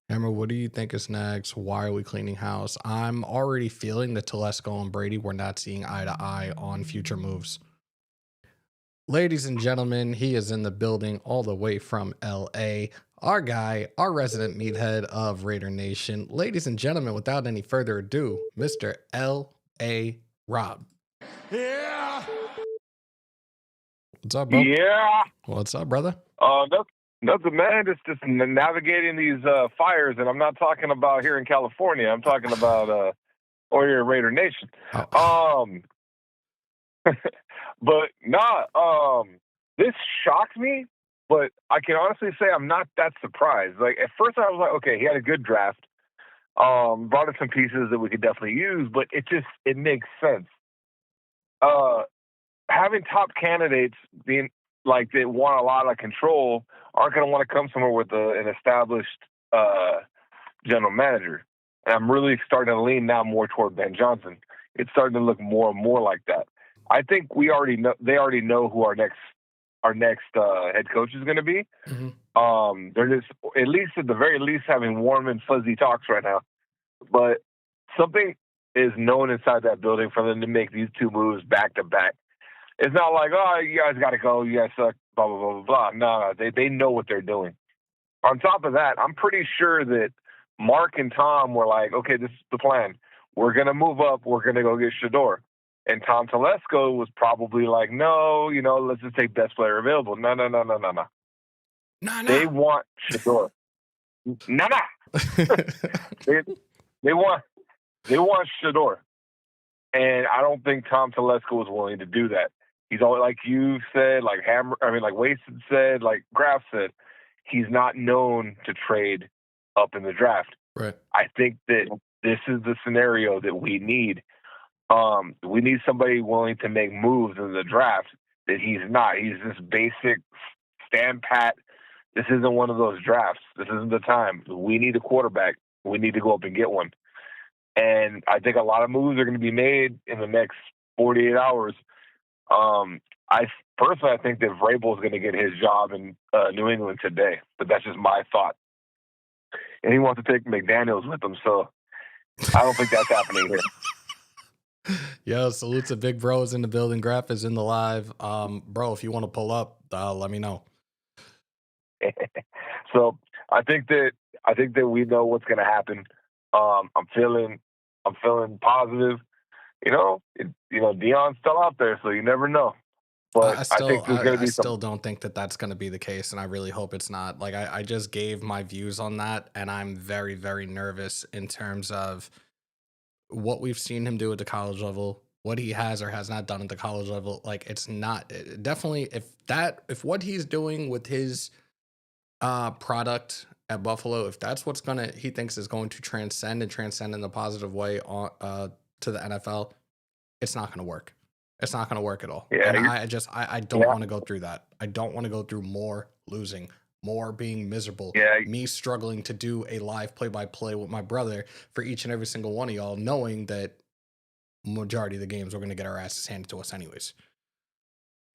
Hammer, what do you think is next? Why are we cleaning house? I'm already feeling that Telesco and Brady were not seeing eye to eye on future moves. Ladies and gentlemen, he is in the building all the way from LA. Our guy, our resident meathead of Raider Nation. Ladies and gentlemen, without any further ado, Mr. L.A. Rob. Yeah. What's up, bro? Yeah. What's up, brother? Nothing, man. Just navigating these fires, and I'm not talking about here in California. I'm talking about or here in Raider Nation. Oh. But this shocked me. But I can honestly say I'm not that surprised. Like at first, I was like, okay, he had a good draft. Brought in some pieces that we could definitely use, but it makes sense. Having top candidates being like they want a lot of control aren't going to want to come somewhere with an established general manager. And I'm really starting to lean now more toward Ben Johnson. It's starting to look more and more like that. I think they already know who our next head coach is going to be. Mm-hmm. They're just at the very least having warm and fuzzy talks right now. But something is known inside that building for them to make these 2 moves back to back. It's not like, oh, you guys got to go, you guys suck, blah, blah, blah, blah, blah. No, they know what they're doing. On top of that, I'm pretty sure that Mark and Tom were like, okay, this is the plan. We're going to move up. We're going to go get Shador. And Tom Telesco was probably like, no, let's just take best player available. No. They want Shador. No. They want Shador. And I don't think Tom Telesco was willing to do that. He's always, like you said, like Wasted said, like Graf said, he's not known to trade up in the draft. Right. I think that this is the scenario that we need. We need somebody willing to make moves in the draft that he's not. He's this basic stand pat. This isn't one of those drafts. This isn't the time. We need a quarterback. We need to go up and get one. And I think a lot of moves are going to be made in the next 48 hours. I think that Vrabel is going to get his job in New England today, but that's just my thought. And he wants to take McDaniels with him, so I don't think that's happening here. Yo, salute to Big Bros in the building. Graph is in the live. Bro, if you want to pull up, let me know. So I think that we know what's going to happen. I'm feeling positive. Deion's still out there, so you never know. But I still don't think that that's going to be the case, and I really hope it's not. Like I just gave my views on that, and I'm very, very nervous in terms of what we've seen him do at the college level, what he has or has not done at the college level. Like it's not definitely if what he's doing with his product at Buffalo, if that's what's he thinks is going to transcend in a positive way on to the NFL, it's not going to work. It's not going to work at all. Yeah, and I don't want to go through that. I don't want to go through more losing, more being miserable. Yeah. Me struggling to do a live play-by-play with my brother for each and every single one of y'all, knowing that majority of the games we're going to get our asses handed to us anyways.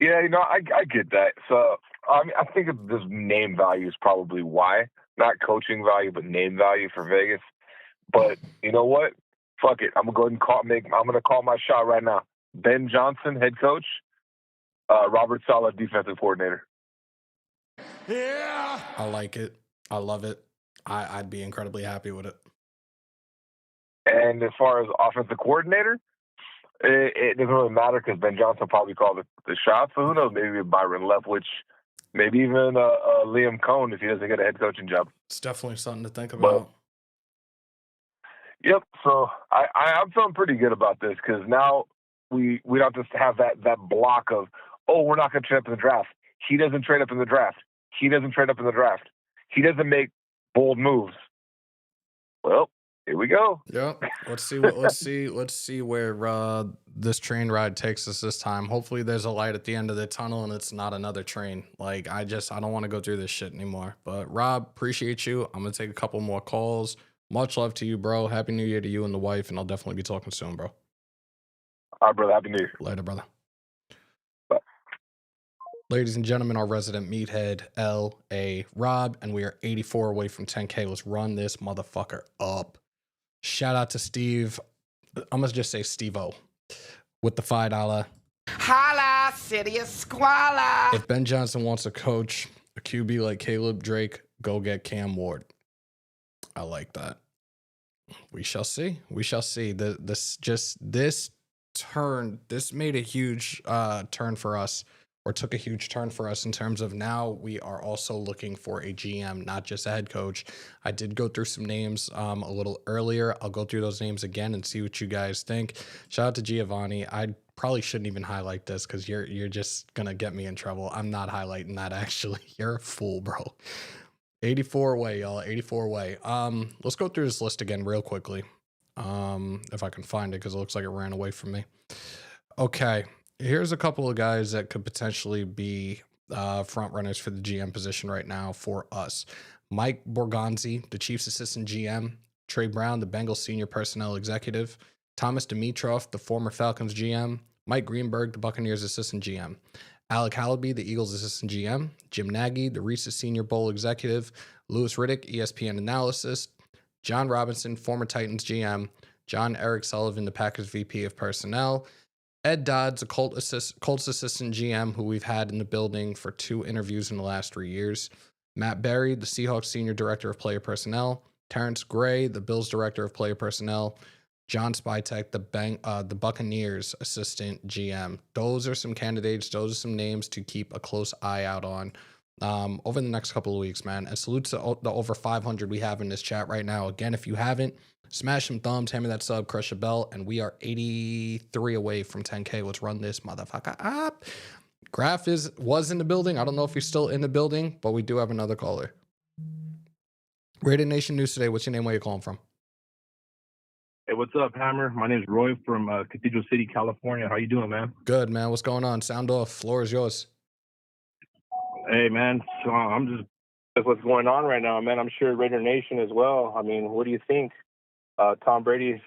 Yeah, I get that. So I think this name value is probably why, not coaching value, but name value for Vegas. But you know what? Fuck it. I'm gonna go ahead and I'm gonna call my shot right now. Ben Johnson, head coach. Robert Saleh, defensive coordinator. Yeah. I like it. I love it. I'd be incredibly happy with it. And as far as offensive coordinator, it doesn't really matter because Ben Johnson probably called the shots. So who knows? Maybe Byron Leftwich, maybe even Liam Cohn if he doesn't get a head coaching job. It's definitely something to think But, about. yep. So I'm feeling pretty good about this because now we don't just have that block of, oh, we're not going to trade up in the draft. He doesn't trade up in the draft. He doesn't trade up in the draft. He doesn't make bold moves. Well, here we go. Yep. Let's see where this train ride takes us this time. Hopefully there's a light at the end of the tunnel and it's not another train. Like I don't want to go through this shit anymore. But Rob, appreciate you. I'm gonna take a couple more calls. Much love to you, bro. Happy New Year to you and the wife, and I'll definitely be talking soon, bro. All right, brother. Happy New Year. Later, brother. Bye. Ladies and gentlemen, our resident meathead, L.A. Rob, and we are 84 away from 10K. Let's run this motherfucker up. Shout out to Steve. I'm going to just say Steve-O with the $5. Holla, city of squalor. If Ben Johnson wants to coach a QB like Caleb Drake, go get Cam Ward. I like that. We shall see. We shall see. This made a huge turn for us, or took a huge turn for us in terms of now we are also looking for a GM, not just a head coach. I did go through some names a little earlier. I'll go through those names again and see what you guys think. Shout out to Giovanni. I probably shouldn't even highlight this because you're just gonna get me in trouble. I'm not highlighting that actually. You're a fool, bro. 84 away, y'all. 84 away. Let's go through this list again real quickly. If I can find it, because it looks like it ran away from me. Okay. Here's a couple of guys that could potentially be front runners for the GM position right now for us. Mike Borgonzi, the Chiefs assistant GM. Trey Brown, the Bengals senior personnel executive. Thomas Dimitroff, the former Falcons GM. Mike Greenberg, the Buccaneers assistant GM. Alec Hallaby, the Eagles assistant GM. Jim Nagy, the Reese's senior bowl executive. Louis Riddick, ESPN analyst. John Robinson, former Titans GM. John Eric Sullivan, the Packers VP of personnel. Ed Dodds, a Colts assistant GM who we've had in the building for 2 interviews in the last 3 years. Matt Berry, the Seahawks senior director of player personnel. Terrence Gray, the Bills director of player personnel. John Spytek, the Buccaneers assistant GM. Those are some candidates. Those are some names to keep a close eye out on over the next couple of weeks, man. And salute to the over 500 we have in this chat right now. Again, if you haven't, smash some thumbs, hammer that sub, crush a bell, and we are 83 away from 10K. Let's run this motherfucker up. Graf was in the building. I don't know if he's still in the building, but we do have another caller. Raider Nation News today. What's your name? Where you calling from? Hey, what's up, Hammer? My name's Roy from Cathedral City, California. How you doing, man? Good, man. What's going on? Sound off. Floor is yours. Hey, man. So I'm just that's what's going on right now, man. I'm sure Raider Nation as well. I mean, what do you think? Tom Brady's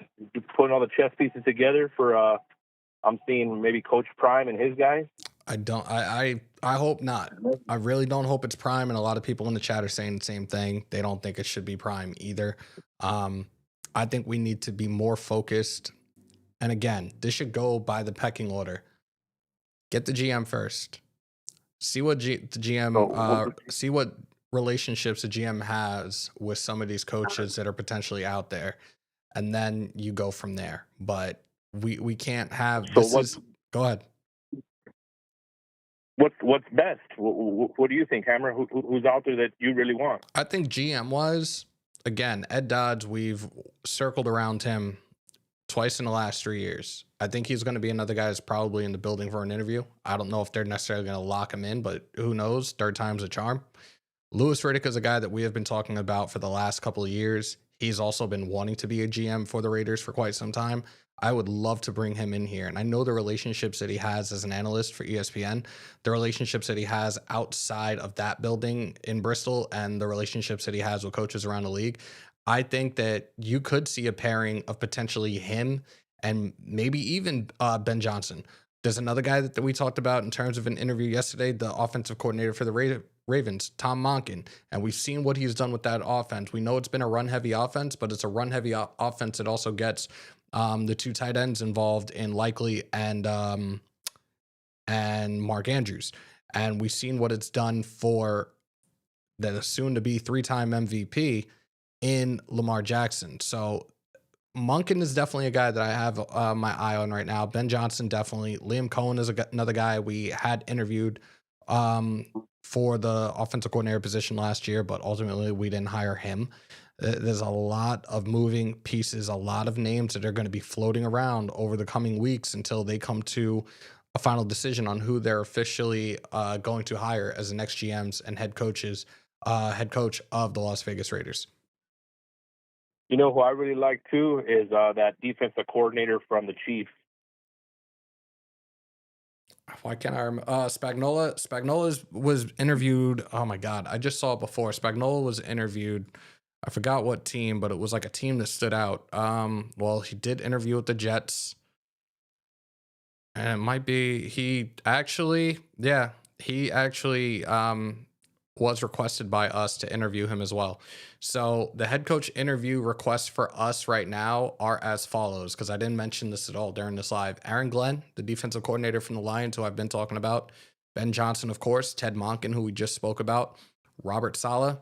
putting all the chess pieces together for. I'm seeing maybe Coach Prime and his guys. I hope not. I really don't hope it's Prime, and a lot of people in the chat are saying the same thing. They don't think it should be Prime either. I think we need to be more focused. And again, this should go by the pecking order. Get the GM first. See what the GM, see what relationships the GM has with some of these coaches that are potentially out there, and then you go from there. But we can't have this. Go ahead. What's best? What do you think, Hammer? Who's out there that you really want? I think GM wise. Again, Ed Dodds, we've circled around him twice in the last 3 years. I think he's going to be another guy that's probably in the building for an interview. I don't know if they're necessarily going to lock him in, but who knows? Third time's a charm. Louis Riddick is a guy that we have been talking about for the last couple of years. He's also been wanting to be a GM for the Raiders for quite some time. I would love to bring him in here. And I know the relationships that he has as an analyst for ESPN, the relationships that he has outside of that building in Bristol, and the relationships that he has with coaches around the league. I think that you could see a pairing of potentially him and maybe even Ben Johnson. There's another guy that we talked about in terms of an interview yesterday, the offensive coordinator for the Ravens, Tom Monken. And we've seen what he's done with that offense. We know it's been a run-heavy offense, but it's a run-heavy offense that also gets the 2 tight ends involved in Likely and Mark Andrews. And we've seen what it's done for that is soon to be 3-time MVP in Lamar Jackson. So Monken is definitely a guy that I have my eye on right now. Ben Johnson, definitely. Liam Cohen is another guy we had interviewed for the offensive coordinator position last year, but ultimately we didn't hire him. There's a lot of moving pieces, a lot of names that are going to be floating around over the coming weeks until they come to a final decision on who they're officially going to hire as the next GMs and head coach of the Las Vegas Raiders. You know who I really like too is that defensive coordinator from the Chiefs. Why can't I remember? Spagnuolo. Spagnuolo was interviewed. Oh my God. I just saw it before. Spagnuolo was interviewed. I forgot what team, but it was like a team that stood out. Well, he did interview with the Jets. And it might be he actually was requested by us to interview him as well. So the head coach interview requests for us right now are as follows, because I didn't mention this at all during this live. Aaron Glenn, the defensive coordinator from the Lions, who I've been talking about. Ben Johnson, of course. Ted Monken, who we just spoke about. Robert Saleh,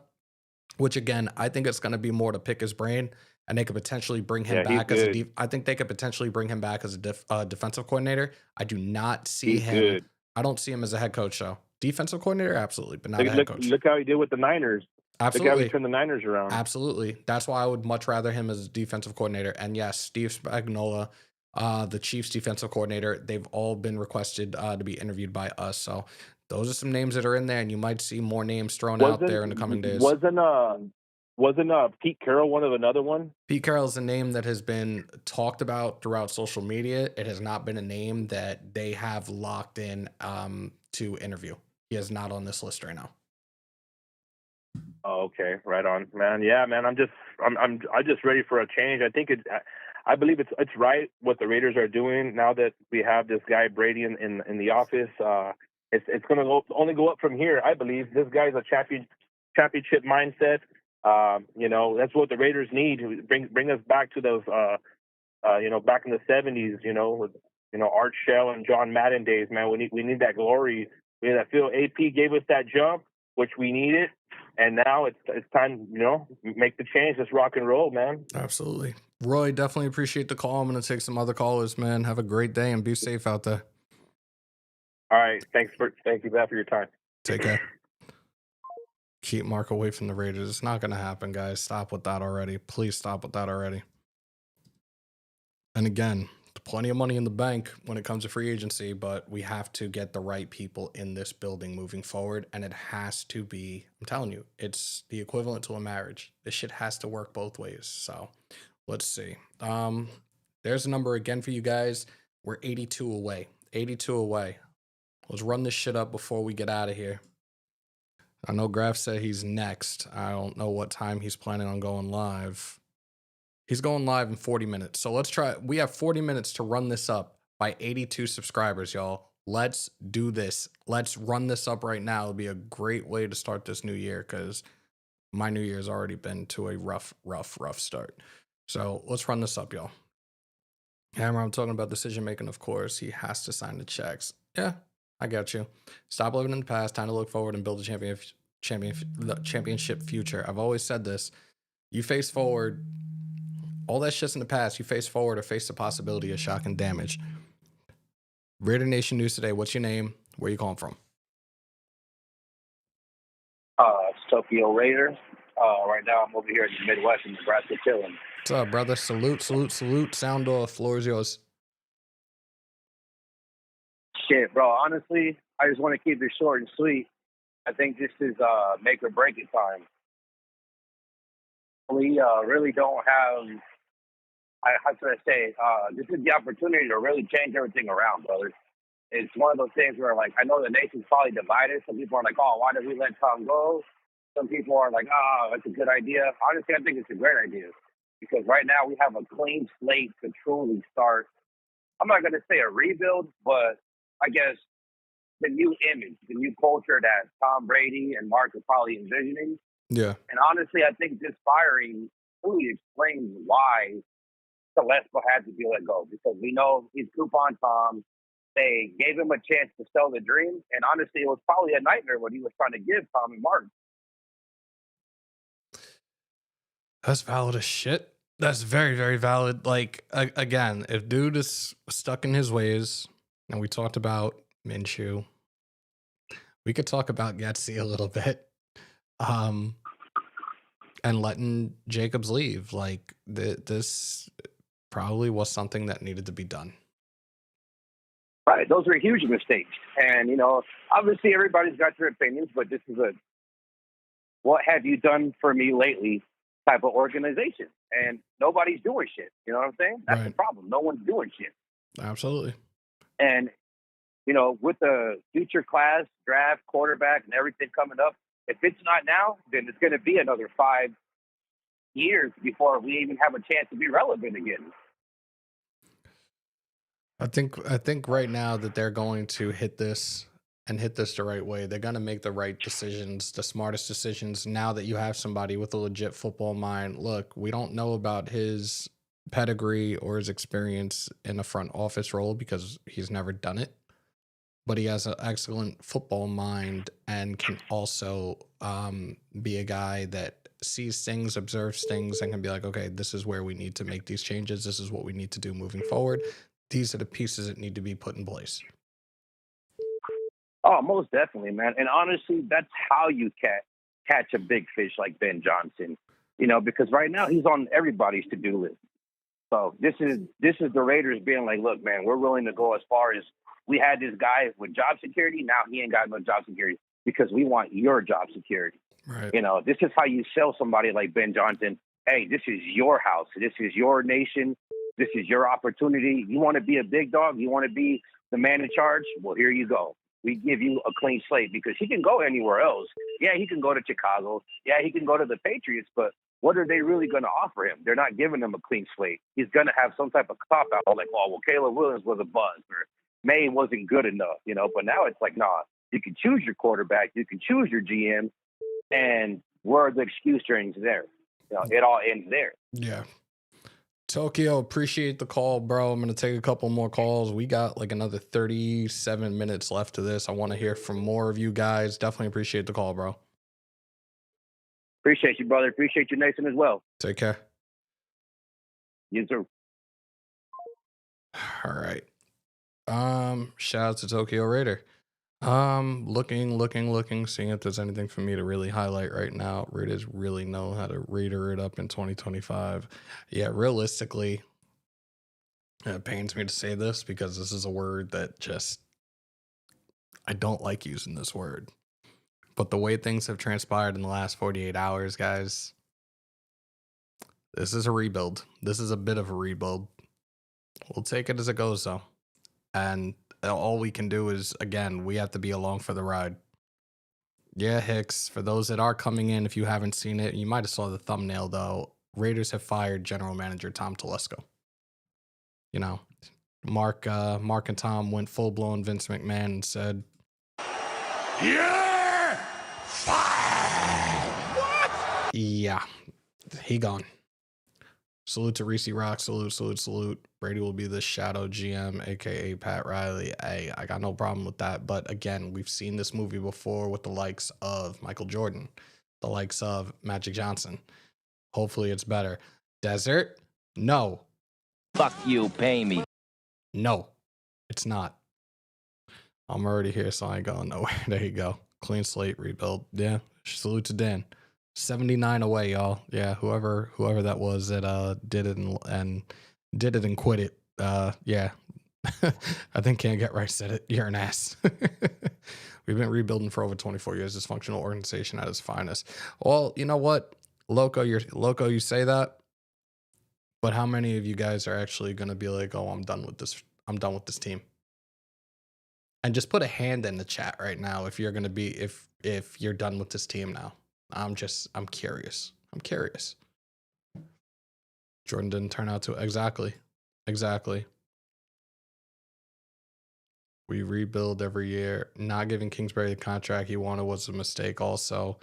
which again, I think it's going to be more to pick his brain, and they could potentially bring him back as I think they could potentially bring him back as a defensive coordinator. I do not see him. Good. I don't see him as a head coach, though. Defensive coordinator, absolutely, but not a head coach. Look how he did with the Niners. Absolutely. Look how he turned the Niners around. Absolutely. That's why I would much rather him as a defensive coordinator. And yes, Steve Spagnuolo, the Chiefs defensive coordinator, they've all been requested to be interviewed by us. So those are some names that are in there, and you might see more names thrown out there in the coming days. Wasn't Pete Carroll one of another one? Pete Carroll is a name that has been talked about throughout social media. It has not been a name that they have locked in to interview. He is not on this list right now. Oh, okay, right on, man. Yeah, man. I'm just ready for a change. I believe it's right what the Raiders are doing now that we have this guy Brady in the office. It's going to only go up from here. I believe this guy's a championship mindset. That's what the Raiders need. Bring us back to those, back in the 70s. With Art Shell and John Madden days, man. We need that glory. We need that feel. AP gave us that jump, which we needed. And now it's time, make the change. Let's rock and roll, man. Absolutely. Roy, definitely appreciate the call. I'm going to take some other callers, man. Have a great day and be safe out there. All right. Thank you, Matt, for your time. Take care. Keep Mark away from the Raiders. It's not going to happen, guys. Stop with that already. Please stop with that already. And again, plenty of money in the bank when it comes to free agency, but we have to get the right people in this building moving forward. And it has to be, I'm telling you, it's the equivalent to a marriage. This shit has to work both ways. So let's see. There's a number again for you guys. We're 82 away. 82 away. Let's run this shit up before we get out of here. I know Graf said he's next. I don't know what time he's planning on going live. He's going live in 40 minutes. So let's try. We have 40 minutes to run this up by 82 subscribers, y'all. Let's do this. Let's run this up right now. It'll be a great way to start this new year because my new year's already been to a rough start. So let's run this up, y'all. Hammer, I'm talking about decision making, of course. He has to sign the checks. Yeah, I got you. Stop living in the past. Time to look forward and build a championship future. I've always said this. You face forward. All that shit's in the past. You face forward or face the possibility of shock and damage. Raider Nation News today. What's your name? Where you calling from? It's Tokyo Raider. Right now I'm over here in the Midwest in Nebraska chilling. What's up, brother? Salute. Sound off. Floor is yours. Shit, bro. Honestly, I just want to keep it short and sweet. I think this is make or break it time. We really don't have, how should I say, this is the opportunity to really change everything around, brother. It's one of those things where, like, I know the nation's probably divided. Some people are like, oh, why did we let Tom go? Some people are like, oh, that's a good idea. Honestly, I think it's a great idea because right now we have a clean slate to truly start. I'm not going to say a rebuild, but I guess the new image, the new culture that Tom Brady and Mark are probably envisioning. Yeah. And honestly, I think this firing fully explains why Telesco had to be let go because we know he's coupon Tom. They gave him a chance to sell the dream. And honestly, it was probably a nightmare what he was trying to give Tom and Mark. That's valid as shit. That's very, very valid. Like, again, if dude is stuck in his ways, and we talked about Minshew, we could talk about Getsy a little bit, and letting Jacobs leave. Like, this probably was something that needed to be done. Right. Those are huge mistakes. And, you know, obviously everybody's got their opinions, but this is a what have you done for me lately type of organization. And nobody's doing shit. You know what I'm saying? That's the problem. No one's doing shit. Absolutely. And, you know, with the future class, draft, quarterback, and everything coming up, if it's not now, then it's going to be another 5 years before we even have a chance to be relevant again. I think right now that they're going to hit this the right way. They're going to make the right decisions, the smartest decisions. Now that you have somebody with a legit football mind, look, we don't know about his pedigree or his experience in a front office role because he's never done it, but he has an excellent football mind and can also be a guy that sees things, observes things, and can be like, okay, this is where we need to make these changes. This is what we need to do moving forward. These are the pieces that need to be put in place. Oh, most definitely, man. And honestly, that's how you catch a big fish like Ben Johnson, you know, because right now he's on everybody's to-do list. So this is the Raiders being like, look, man, we're willing to go as far as we had this guy with job security. Now he ain't got no job security because we want your job security. Right. You know, this is how you sell somebody like Ben Johnson. Hey, this is your house. This is your nation. This is your opportunity. You want to be a big dog? You want to be the man in charge? Well, here you go. We give you a clean slate because he can go anywhere else. Yeah, he can go to Chicago. Yeah, he can go to the Patriots. But what are they really going to offer him? They're not giving him a clean slate. He's going to have some type of cop-out like, oh, well, Caleb Williams was a buzz or May wasn't good enough, you know. But now it's like, nah, you can choose your quarterback. You can choose your GM. And where are the excuse strings there? You know, it all ends there. Yeah. Tokyo, appreciate the call, bro. I'm going to take a couple more calls. We got like another 37 minutes left to this. I want to hear from more of you guys. Definitely appreciate the call, bro. Appreciate you, brother. Appreciate you, Nathan, as well. Take care. You too. All right. Shout out to Tokyo Raider. Looking, seeing if there's anything for me to really highlight right now. Raiders really know how to Raider it up in 2025. Yeah, realistically, it pains me to say this because this is a word that just, I don't like using this word. But the way things have transpired in the last 48 hours, guys, this is a rebuild. This is a bit of a rebuild. We'll take it as it goes, though. And all we can do is, again, we have to be along for the ride. Yeah, Hicks, for those that are coming in, if you haven't seen it, you might have saw the thumbnail, though. Raiders have fired General Manager Tom Telesco. You know, Mark and Tom went full-blown Vince McMahon and said, You're fired! What? Yeah, he gone. Salute to Reese Rock. Salute. Brady will be the shadow GM, a.k.a. Pat Riley. Hey, I got no problem with that. But again, we've seen this movie before with the likes of Michael Jordan, the likes of Magic Johnson. Hopefully it's better. Desert? No. Fuck you, pay me. No, it's not. I'm already here, so I ain't going nowhere. There you go. Clean slate rebuild. Yeah, salute to Dan. 79 away, y'all. Yeah, whoever that was that did it and quit it. Yeah. I think Can't Get Right said it. You're an ass. We've been rebuilding for over 24 years. Dysfunctional organization at its finest. Well, you know what? Loco, you say that. But how many of you guys are actually gonna be like, oh, I'm done with this team? And just put a hand in the chat right now if you're gonna be if you're done with this team now. I'm curious. Jordan didn't turn out to exactly. We rebuild every year. Not giving Kingsbury the contract he wanted was a mistake also.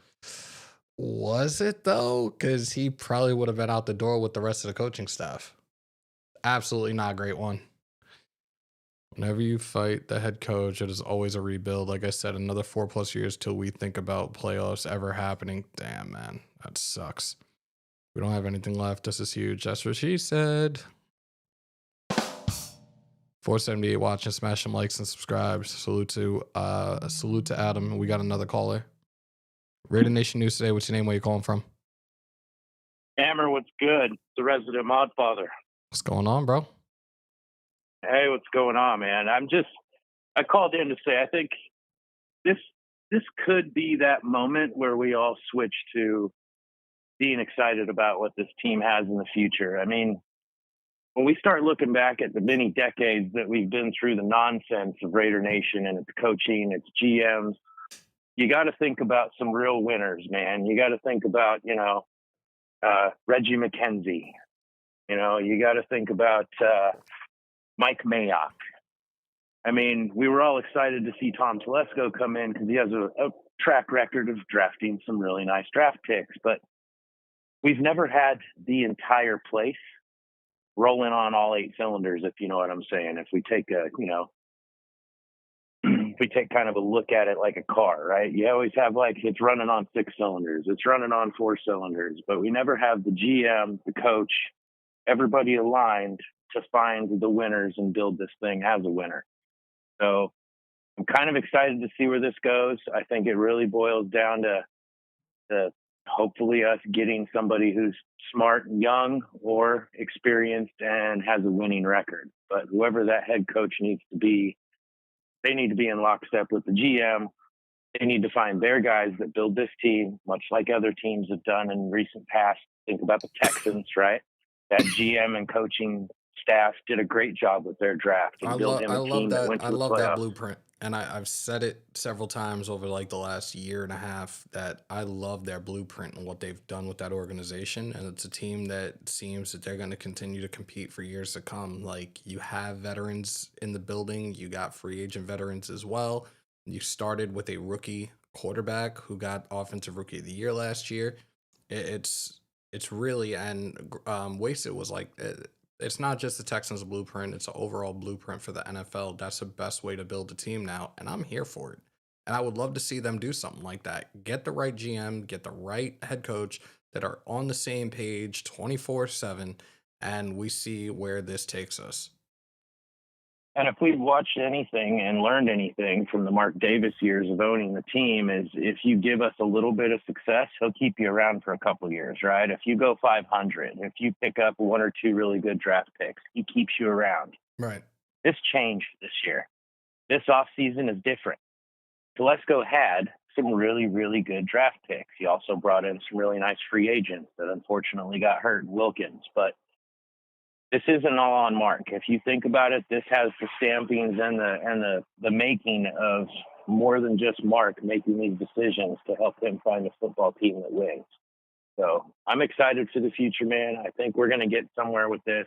Was it though? Because he probably would have been out the door with the rest of the coaching staff. Absolutely not a great one. Whenever you fight the head coach, it is always a rebuild. Like I said, another 4+ years till we think about playoffs ever happening. Damn, man, that sucks. We don't have anything left. This is huge. That's what she said. 478 watching. Smash some likes and subscribe. Salute to Adam. We got another caller. Raider Nation News today. What's your name? Where you calling from? Hammer, what's good? The resident mod father. What's going on, bro? Hey, what's going on, man? I called in to say I think this could be that moment where we all switch to being excited about what this team has in the future. I mean, when we start looking back at the many decades that we've been through the nonsense of Raider Nation and its coaching, its GMs, you got to think about some real winners, man. You got to think about, Reggie McKenzie. You got to think about Mike Mayock. I mean, we were all excited to see Tom Telesco come in because he has a track record of drafting some really nice draft picks, but we've never had the entire place rolling on all 8 cylinders, if you know what I'm saying. If we take if we take kind of a look at it like a car, right? You always have it's running on 6 cylinders, it's running on 4 cylinders, but we never have the GM, the coach, everybody aligned to find the winners and build this thing as a winner. So I'm kind of excited to see where this goes. I think it really boils down to hopefully us getting somebody who's smart, young, or experienced and has a winning record. But whoever that head coach needs to be, they need to be in lockstep with the GM. They need to find their guys that build this team, much like other teams have done in recent past. Think about the Texans, right? That GM and coaching staff did a great job with their draft and built him a team that went to the playoffs. I love that blueprint. And I've said it several times over the last year and a half that I love their blueprint and what they've done with that organization. And it's a team that seems that they're going to continue to compete for years to come. You have veterans in the building. You got free agent veterans as well. You started with a rookie quarterback who got offensive rookie of the year last year. It's really, and Wasted was it's not just the Texans blueprint, it's an overall blueprint for the NFL. That's the best way to build a team now, and I'm here for it. And I would love to see them do something like that. Get the right GM, get the right head coach that are on the same page 24/7, and we see where this takes us. And if we've watched anything and learned anything from the Mark Davis years of owning the team is if you give us a little bit of success, he'll keep you around for a couple of years, right? If you go 500, if you pick up 1 or 2 really good draft picks, he keeps you around. Right. This changed this year. This offseason is different. Telesco had some really, really good draft picks. He also brought in some really nice free agents that unfortunately got hurt, Wilkins, but this isn't all on Mark. If you think about it, this has the stampings and the making of more than just Mark making these decisions to help him find a football team that wins. So I'm excited for the future, man. I think we're going to get somewhere with this.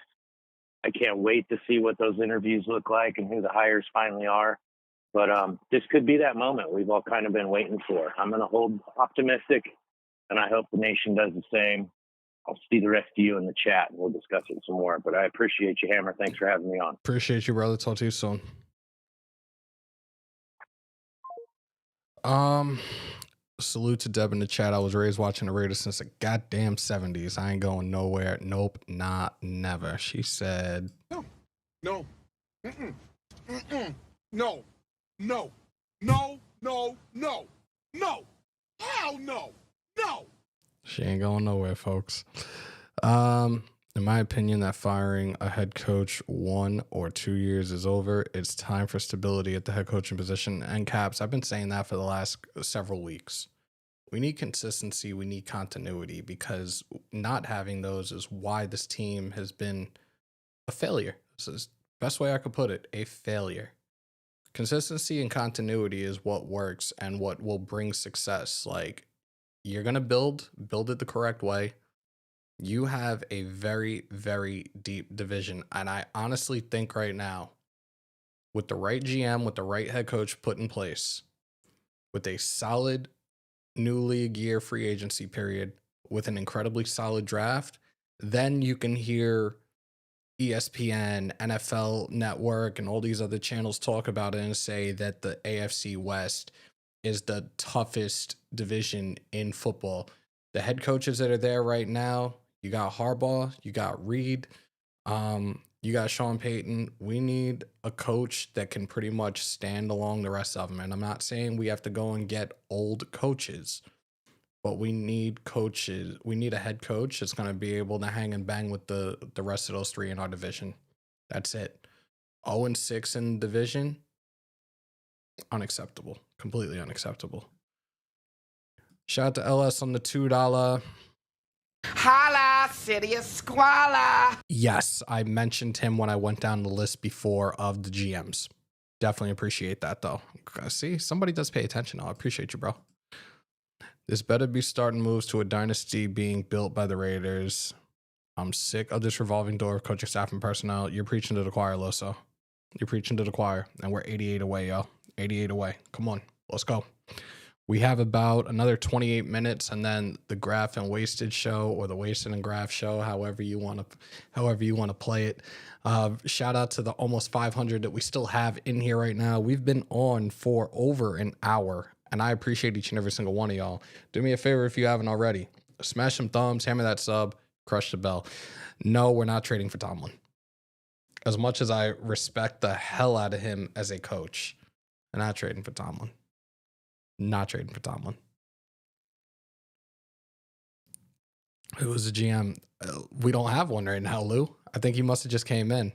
I can't wait to see what those interviews look like and who the hires finally are. But this could be that moment we've all kind of been waiting for. I'm going to hold optimistic, and I hope the nation does the same. I'll see the rest of you in the chat, and we'll discuss it some more. But I appreciate you, Hammer. Thanks for having me on. Appreciate you, brother. Talk to you soon. Salute to Deb in the chat. I was raised watching the Raiders since the goddamn 70s. I ain't going nowhere. Nope, not never. She said, No. Mm-mm. Mm-mm. No. No. No. No. No. No. Hell no. No. She ain't going nowhere, folks. In my opinion, that firing a head coach 1 or 2 years is over. It's time for stability at the head coaching position. And Caps, I've been saying that for the last several weeks. We need consistency. We need continuity, because not having those is why this team has been a failure. This is the best way I could put it, a failure. Consistency and continuity is what works and what will bring success. You're going to build it the correct way. You have a very, very deep division. And I honestly think right now, with the right GM, with the right head coach put in place, with a solid new league year free agency period, with an incredibly solid draft, then you can hear ESPN, NFL Network, and all these other channels talk about it and say that the AFC West is the toughest division in football. The head coaches that are there right now, You got Harbaugh, you got Reed, you got Sean Payton. We need a coach that can pretty much stand along the rest of them. And I'm not saying we have to go and get old coaches, but we need coaches. We need a head coach that's going to be able to hang and bang with the rest of those three in our division. That's it. 0-6 in division. Unacceptable. Completely unacceptable. Shout out to LS on the $2. Holla, city of squalor. Yes, I mentioned him when I went down the list before of the GMs. Definitely appreciate that, though. See, somebody does pay attention. I appreciate you, bro. This better be starting moves to a dynasty being built by the Raiders. I'm sick of this revolving door of coaching staff and personnel. You're preaching to the choir, Loso. You're preaching to the choir. And we're 88 away, yo. 88 away. Come on. Let's go. We have about another 28 minutes, and then the Graph and Wasted show, or the Wasted and Graph show, however you want to play it. Shout out to the almost 500 that we still have in here right now. We've been on for over an hour, and I appreciate each and every single one of y'all. Do me a favor if you haven't already. Smash some thumbs, hammer that sub, crush the bell. No, we're not trading for Tomlin. As much as I respect the hell out of him as a coach, I'm not trading for Tomlin. Not trading for Tomlin. Who was the GM? We don't have one right now, Lou. I think he must have just came in.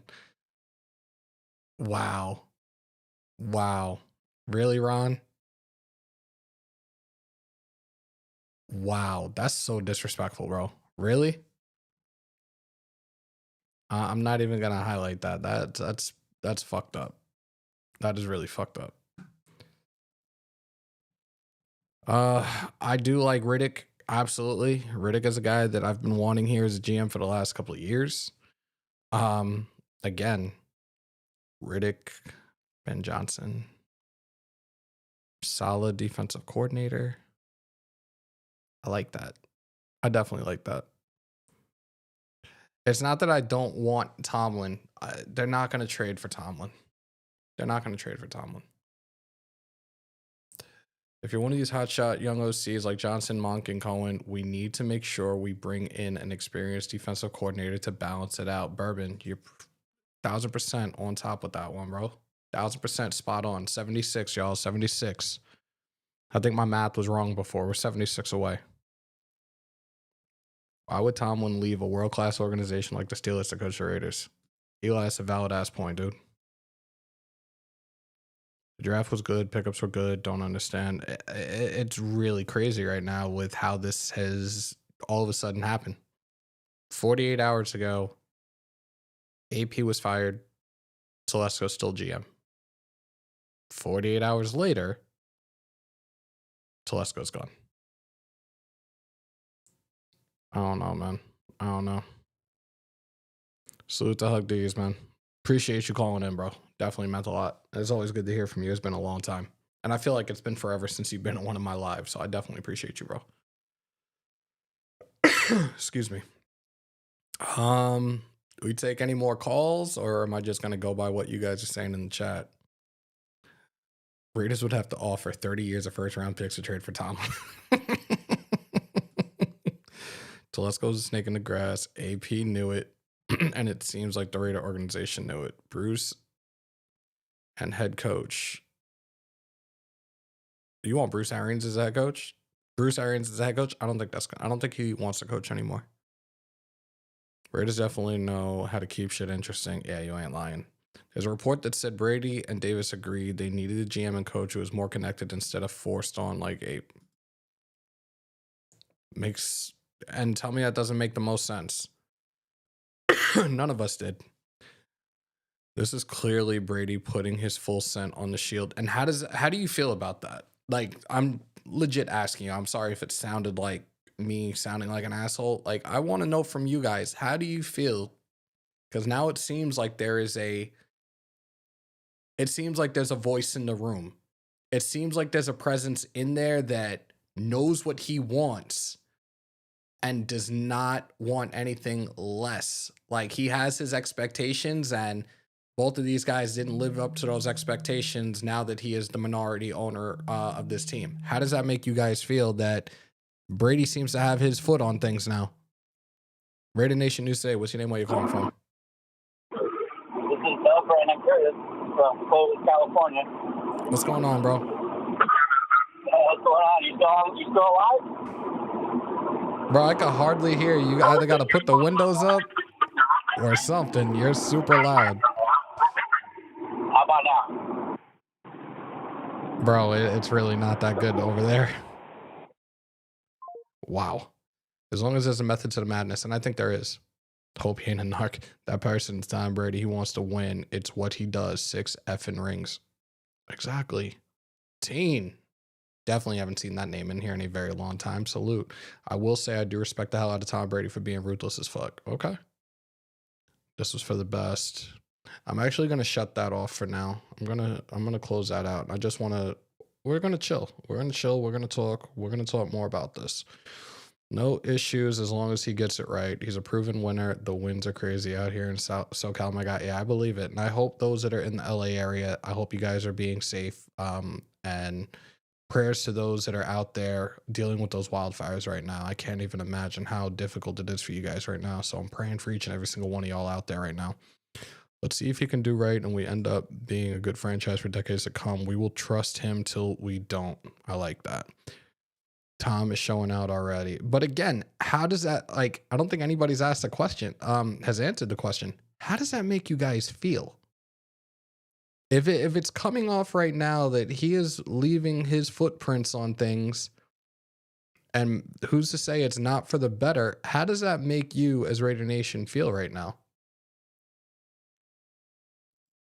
Wow. Really, Ron? Wow, that's so disrespectful, bro. Really? I'm not even gonna highlight that. That's fucked up. That is really fucked up. I do like Riddick. Absolutely. Riddick is a guy that I've been wanting here as a GM for the last couple of years. Again, Riddick, Ben Johnson, solid defensive coordinator. I like that. I definitely like that. It's not that I don't want Tomlin. They're not going to trade for Tomlin. If you're one of these hotshot young OCs like Johnson, Monk, and Cohen, we need to make sure we bring in an experienced defensive coordinator to balance it out. Bourbon, you're 1,000% on top with that one, bro. 1,000% spot on. 76, y'all. 76. I think my math was wrong before. We're 76 away. Why would Tomlin leave a world-class organization like the Steelers to coach the Raiders? Eli, that's a valid-ass point, dude. The draft was good. Pickups were good. Don't understand. It's really crazy right now with how this has all of a sudden happened. 48 hours ago, AP was fired. Telesco's still GM. 48 hours later, Telesco's gone. I don't know, man. I don't know. Salute to Hug D's, man. Appreciate you calling in, bro. Definitely meant a lot. It's always good to hear from you. It's been a long time. And I feel like it's been forever since you've been on one of my lives. So I definitely appreciate you, bro. Excuse me. We take any more calls, or am I just going to go by what you guys are saying in the chat? Raiders would have to offer 30 years of first-round picks to trade for Tom. Telesco's a snake in the grass. AP knew it, and it seems like the Raider organization knew it. Bruce and head coach. You want Bruce Arians as head coach? Bruce Arians as head coach? I don't think he wants to coach anymore. Raiders definitely know how to keep shit interesting. Yeah, you ain't lying. There's a report that said Brady and Davis agreed they needed a GM and coach who was more connected instead of forced on like Ape. And tell me that doesn't make the most sense. None of us did. This is clearly Brady putting his full scent on the shield. And how do you feel about that? Like, I'm legit asking you. I'm sorry if it sounded like me sounding like an asshole. Like, I want to know from you guys, how do you feel? Because now it seems like there's a voice in the room. It seems like there's a presence in there that knows what he wants and does not want anything less. Like, he has his expectations, and both of these guys didn't live up to those expectations now that he is the minority owner of this team. How does that make you guys feel that Brady seems to have his foot on things now? Raider Nation News today. What's your name? Where you calling from? This is Brandon Curtis from Clovis, California. What's going on, bro? What's going on? You still alive? Bro, I can hardly hear you. You either got to put the windows up or something. You're super loud. How about now? Bro, it's really not that good over there. Wow. As long as there's a method to the madness, and I think there is. Hope he ain't a narc. That person's Tom Brady. He wants to win. It's what he does. 6 effing rings. Exactly. Teen. Definitely haven't seen that name in here in a very long time. Salute. I will say I do respect the hell out of Tom Brady for being ruthless as fuck. Okay. This was for the best. I'm actually gonna shut that off for now. I'm gonna close that out. I just wanna we're gonna chill. We're gonna chill. We're gonna talk. We're gonna talk more about this. No issues as long as he gets it right. He's a proven winner. The winds are crazy out here in SoCal, my guy. Yeah, I believe it. And I hope those that are in the LA area, I hope you guys are being safe. And prayers to those that are out there dealing with those wildfires right now. I can't even imagine how difficult it is for you guys right now. So I'm praying for each and every single one of y'all out there right now. Let's see if he can do right and we end up being a good franchise for decades to come. We will trust him till we don't. I like that. Tom is showing out already. But again, how does that, like, I don't think anybody's asked the question, has answered the question. How does that make you guys feel? If it's coming off right now that he is leaving his footprints on things, and who's to say it's not for the better, how does that make you as Raider Nation feel right now?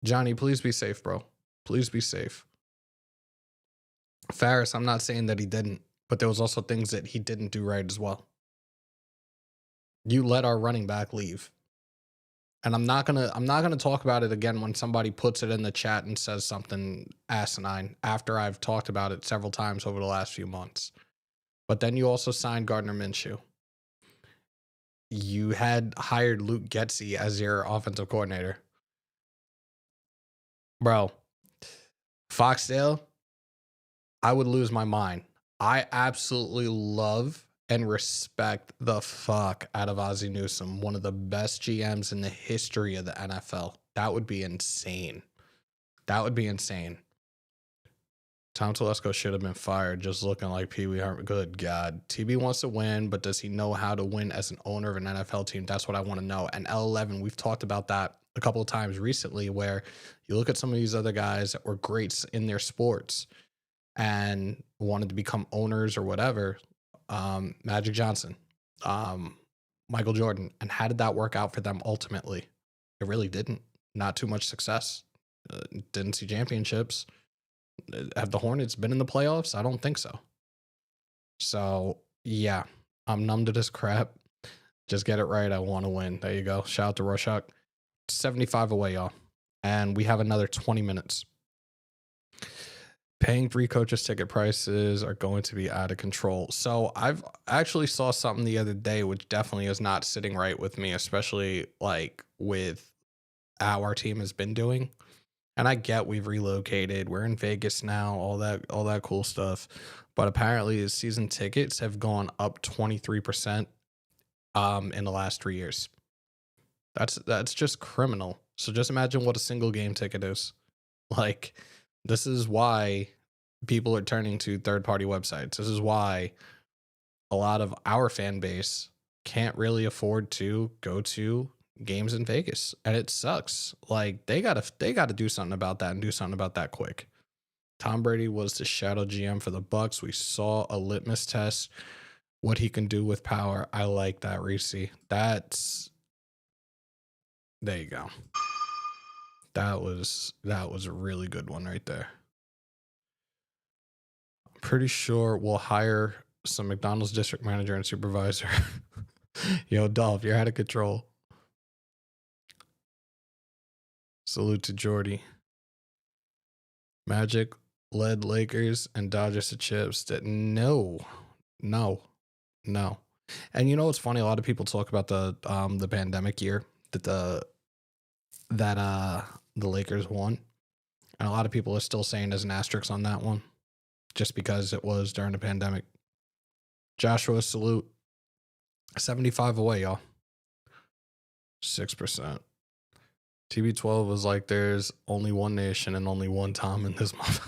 Johnny, please be safe, bro. Please be safe. Ferris, I'm not saying that he didn't, but there was also things that he didn't do right as well. You let our running back leave. And I'm not gonna talk about it again when somebody puts it in the chat and says something asinine after I've talked about it several times over the last few months. But then you also signed Gardner Minshew. You had hired Luke Getsy as your offensive coordinator. Bro, Foxdale, I would lose my mind. I absolutely love and respect the fuck out of Ozzie Newsome, one of the best GMs in the history of the NFL. That would be insane. That would be insane. Tom Telesco should have been fired, just looking like Pee Wee Herman. Good God. TB wants to win, but does he know how to win as an owner of an NFL team? That's what I want to know. And L11, we've talked about that a couple of times recently, where you look at some of these other guys that were greats in their sports and wanted to become owners or whatever. Magic Johnson, Michael Jordan. And how did that work out for them ultimately? It really didn't. Not too much success. Didn't see championships. Have the Hornets been in the playoffs? I don't think so. So, yeah, I'm numb to this crap. Just get it right. I want to win. There you go. Shout out to Rorschach. 75 away, y'all. And we have another 20 minutes. Paying 3 coaches ticket prices are going to be out of control. So I've actually saw something the other day, which definitely is not sitting right with me, especially like with how our team has been doing. And I get we've relocated. We're in Vegas now, all that cool stuff. But apparently the season tickets have gone up 23% in the last 3 years. That's just criminal. So just imagine what a single game ticket is. Like, this is why people are turning to third-party websites. This is why a lot of our fan base can't really afford to go to games in Vegas, and it sucks. Like, they gotta do something about that, and do something about that quick. Tom Brady was the shadow GM for the Bucks. We saw a litmus test, what he can do with power. I like that, Reese. There you go. That was a really good one right there. I'm pretty sure we'll hire some McDonald's district manager and supervisor. Yo, Dolph, you're out of control. Salute to Jordy. Magic led Lakers and Dodgers to chips. No. And you know what's funny? A lot of people talk about the pandemic year that the Lakers won. And a lot of people are still saying there's an asterisk on that one, just because it was during the pandemic. Joshua, salute. 75 away, y'all. 6%. TB12 was like, there's only one nation and only one Tom in this month.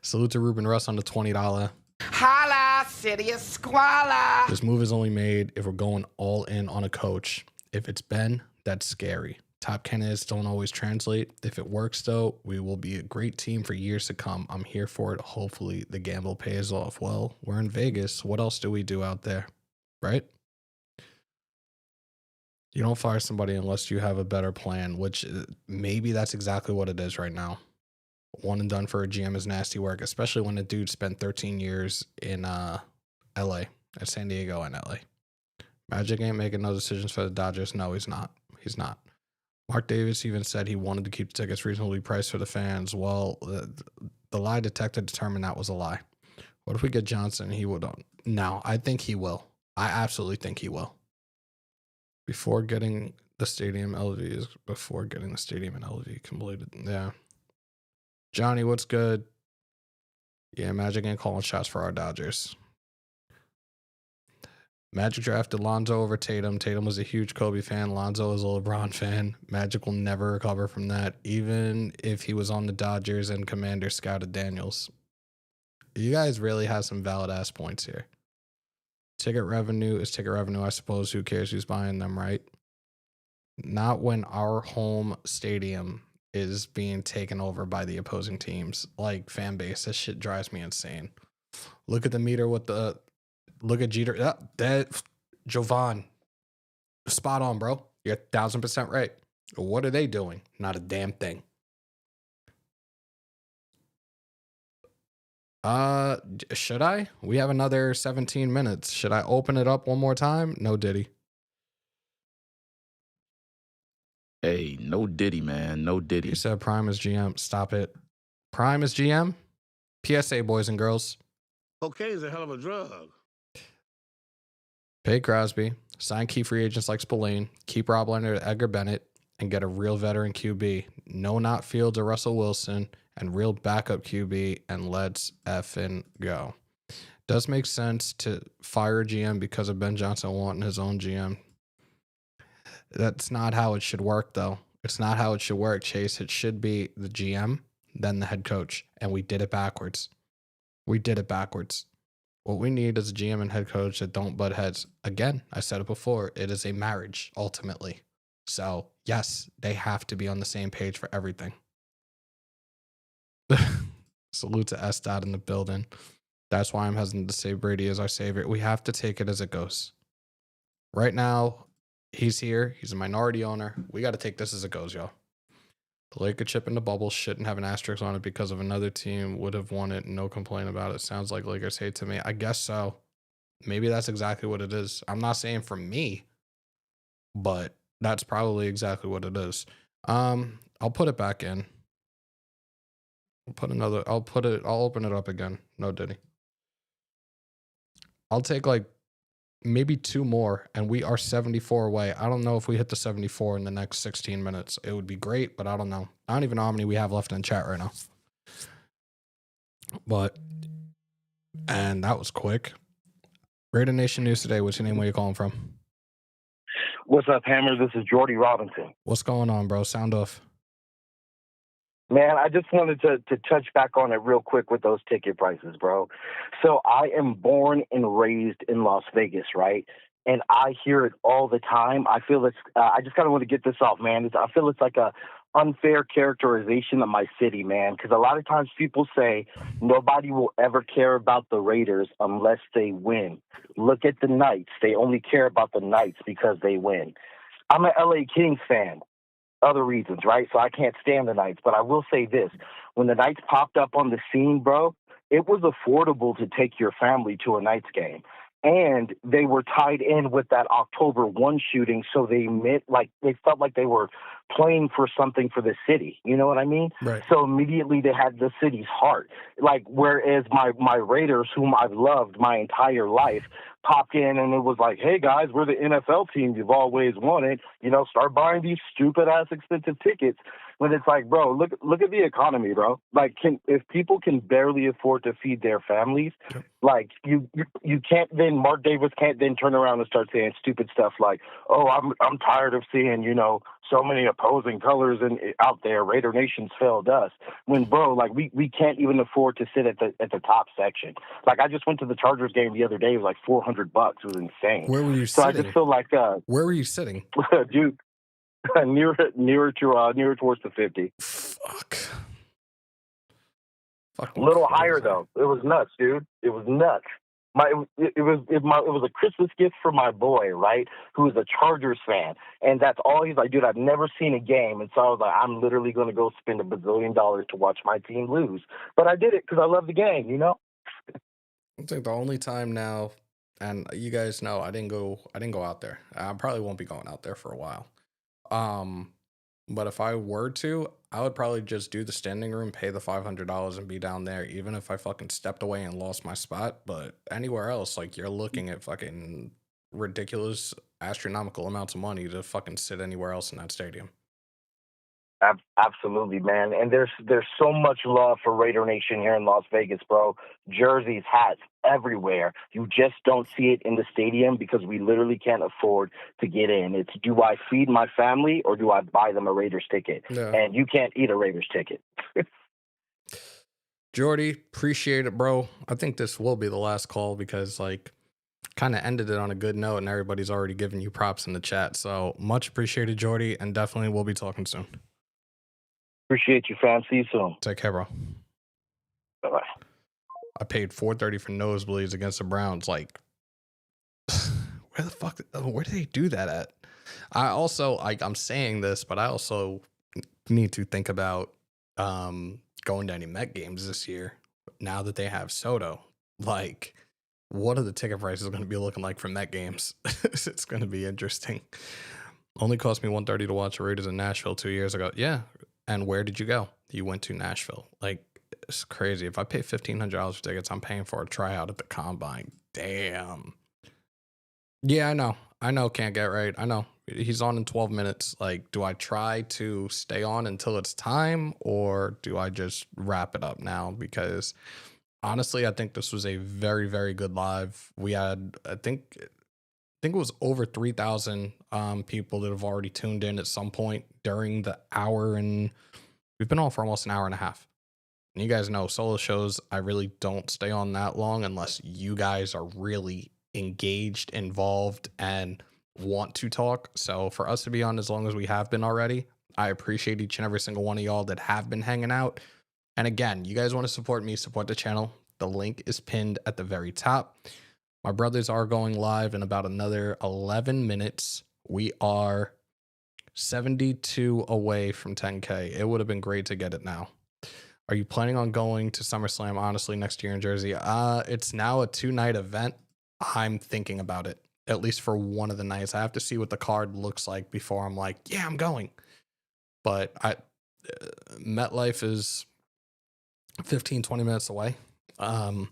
Salute to Ruben Russ on the $20. Holla, city of squalor. This move is only made if we're going all in on a coach. If it's Ben, that's scary. Top candidates don't always translate. If it works, though, we will be a great team for years to come. I'm here for it. Hopefully, the gamble pays off. Well, we're in Vegas. What else do we do out there? Right? You don't fire somebody unless you have a better plan, which maybe that's exactly what it is right now. One and done for a GM is nasty work, especially when the dude spent 13 years in LA, at San Diego and LA. Magic ain't making no decisions for the Dodgers. No, he's not. He's not. Mark Davis even said he wanted to keep the tickets reasonably priced for the fans. Well, the lie detector determined that was a lie. What if we get Johnson? He would. No, I think he will. I absolutely think he will. Before getting the stadium LV completed. Yeah. Johnny, what's good? Yeah, Magic ain't calling shots for our Dodgers. Magic drafted Lonzo over Tatum. Tatum was a huge Kobe fan. Lonzo is a LeBron fan. Magic will never recover from that, even if he was on the Dodgers and Commander scouted Daniels. You guys really have some valid-ass points here. Ticket revenue is ticket revenue, I suppose. Who cares who's buying them, right? Not when our home stadium is being taken over by the opposing teams. Like, fan base, this shit drives me insane. Look at the meter with the... Look at Jeter. That Jovan. Spot on, bro. You're 1,000% right. What are they doing? Not a damn thing. Should I? We have another 17 minutes. Should I open it up one more time? No Diddy. Hey, no Diddy, man. No Diddy. You said Prime is GM. Stop it. Prime is GM? PSA, boys and girls. Cocaine's a hell of a drug. Pay Crosby. Sign key free agents like Spillane. Keep Rob Leonard, Edgar Bennett, and get a real veteran QB. No not Fields or Russell Wilson, and real backup QB, and let's effing go. Does make sense to fire a GM because of Ben Johnson wanting his own GM. That's not how it should work, though. It's not how it should work, Chase. It should be the GM, then the head coach, and we did it backwards. We did it backwards. What we need is a GM and head coach that don't butt heads. Again, I said it before, it is a marriage, ultimately. So, yes, they have to be on the same page for everything. Salute to S. Dot in the building. That's why I'm hesitant to say Brady is our savior. We have to take it as it goes. Right now, he's here. He's a minority owner. We got to take this as it goes, y'all. The Laker chip in the bubble shouldn't have an asterisk on it because of another team would have won it and no complaint about it. Sounds like Lakers hate to me. I guess so. Maybe that's exactly what it is. I'm not saying for me, but that's probably exactly what it is. I'll put it back in. I'll open it up again. No Diddy. I'll take like maybe 2 more, and we are 74 away. I don't know if we hit the 74 in the next 16 minutes. It would be great, but I don't know. I don't even know how many we have left in chat right now. And that was quick. Raider Nation News today. What's your name? Where you calling from? What's up, Hammer? This is Jordy Robinson. What's going on, bro? Sound off. Man, I just wanted to touch back on it real quick with those ticket prices, bro. So I am born and raised in Las Vegas, right? And I hear it all the time. I feel it's, I just kind of want to get this off, man. I feel it's like a unfair characterization of my city, man. Because a lot of times people say nobody will ever care about the Raiders unless they win. Look at the Knights. They only care about the Knights because they win. I'm an LA Kings fan. Other reasons, right? So I can't stand the Knights. But I will say this. When the Knights popped up on the scene, bro, it was affordable to take your family to a Knights game. And they were tied in with that October 1 shooting, so they felt like they were playing for something for the city. You know what I mean? Right. So immediately they had the city's heart. Like, whereas my Raiders, whom I've loved my entire life, popped in and it was like, hey, guys, we're the NFL team you've always wanted. You know, start buying these stupid-ass expensive tickets. when it's like, bro, look at the economy, bro. Like, if people can barely afford to feed their families, like you can't then Mark Davis can't then turn around and start saying stupid stuff like, oh, I'm tired of seeing, you know, so many opposing colors out there. Raider Nation's failed us. When, bro, like we can't even afford to sit at the top section. Like, I just went to the Chargers game the other day. It was like $400. It was insane. Where were you so sitting? I just feel like where were you sitting? Dude, nearer towards the 50. Fuck. A little higher though. It was nuts, dude. It was nuts. It was a Christmas gift for my boy, right? Who is a Chargers fan, and that's all he's like, dude. I've never seen a game, and so I was like, I'm literally going to go spend $1 bazillion to watch my team lose. But I did it because I love the game, you know. I think the only time now, and you guys know, I didn't go out there. I probably won't be going out there for a while. But if I were to, I would probably just do the standing room, pay the $500 and be down there, even if I fucking stepped away and lost my spot. But anywhere else, like, you're looking at fucking ridiculous, astronomical amounts of money to fucking sit anywhere else in that stadium. Absolutely, man. And there's so much love for Raider Nation here in Las Vegas, bro. Jerseys, hats, everywhere. You just don't see it in the stadium because we literally can't afford to get in. It's, do I feed my family or do I buy them a Raiders ticket? Yeah. And you can't eat a Raiders ticket. Jordy, appreciate it, bro. I think this will be the last call because, like, kind of ended it on a good note and everybody's already giving you props in the chat. So much appreciated, Jordy, and definitely we'll be talking soon. Appreciate you, fam. See you soon. Take care, bro. Bye-bye. I paid $430 for nosebleeds against the Browns. Like, where do they do that at? I also, I'm saying this, but I also need to think about going to any Met games this year now that they have Soto. Like, what are the ticket prices going to be looking like for Met games? It's going to be interesting. Only cost me $130 to watch the Raiders in Nashville 2 years ago. Yeah. And where did you go? You went to Nashville. Like, it's crazy. If I pay $1,500 for tickets, I'm paying for a tryout at the Combine. Damn. Yeah, I know. Can't get right. I know. He's on in 12 minutes. Like, do I try to stay on until it's time, or do I just wrap it up now? Because honestly, I think this was a very, very good live. We had, I think it was over 3,000 people that have already tuned in at some point during the hour, and we've been on for almost an hour and a half. And you guys know solo shows, I really don't stay on that long unless you guys are really engaged, involved, and want to talk. So for us to be on as long as we have been already, I appreciate each and every single one of y'all that have been hanging out. And again, you guys want to support me, support the channel. The link is pinned at the very top. My brothers are going live in about another 11 minutes. We are 72 away from 10K. It would have been great to get it now. Are you planning on going to SummerSlam, honestly, next year in Jersey? It's now a 2-night event. I'm thinking about it, at least for one of the nights. I have to see what the card looks like before I'm like, yeah, I'm going. But MetLife is 15, 20 minutes away. The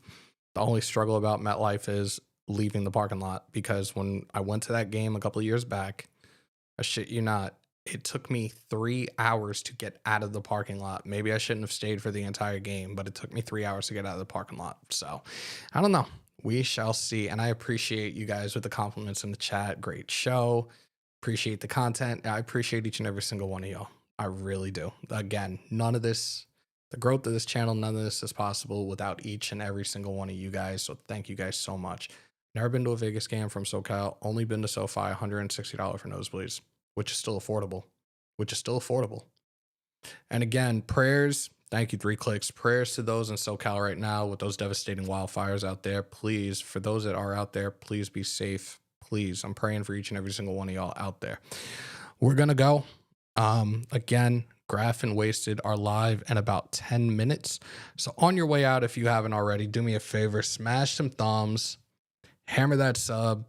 only struggle about MetLife is leaving the parking lot, because when I went to that game a couple of years back, I shit you not, it took me 3 hours to get out of the parking lot. Maybe I shouldn't have stayed for the entire game, but it took me 3 hours to get out of the parking lot. So I don't know. We shall see. And I appreciate you guys with the compliments in the chat. Great show. Appreciate the content. I appreciate each and every single one of y'all. I really do. Again, none of this, the growth of this channel, none of this is possible without each and every single one of you guys. So thank you guys so much. Never been to a Vegas game from SoCal. Only been to SoFi, $160 for nosebleeds, which is still affordable. And again, prayers. Thank you, 3 clicks. Prayers to those in SoCal right now with those devastating wildfires out there. Please, for those that are out there, please be safe. Please, I'm praying for each and every single one of y'all out there. We're going to go. Again, Graph and Wasted are live in about 10 minutes. So on your way out, if you haven't already, do me a favor, smash some thumbs, hammer that sub,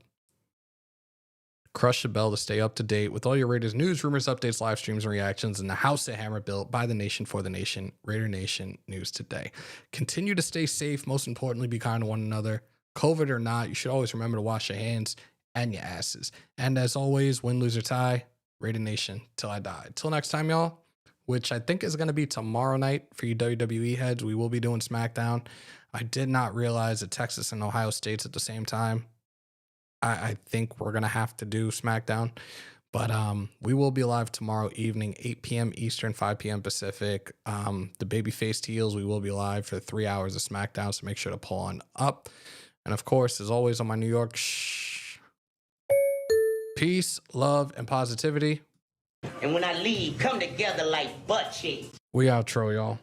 crush the bell to stay up to date with all your Raiders news, rumors, updates, live streams, and reactions in the house that Hammer built by the nation for the nation. Raider Nation News Today. Continue to stay safe. Most importantly, be kind to one another. COVID or not, you should always remember to wash your hands and your asses. And as always, win, lose, or tie, Raider Nation till I die. Till next time, y'all, which I think is going to be tomorrow night for you WWE heads. We will be doing SmackDown. I did not realize that Texas and Ohio State's at the same time. I think we're going to have to do SmackDown. But we will be live tomorrow evening, 8 p.m. Eastern, 5 p.m. Pacific. The Babyface Heels, we will be live for 3 hours of SmackDown, so make sure to pull on up. And of course, as always on my New York, peace, love, and positivity. And when I leave, come together like butt cheeks. We outro, y'all.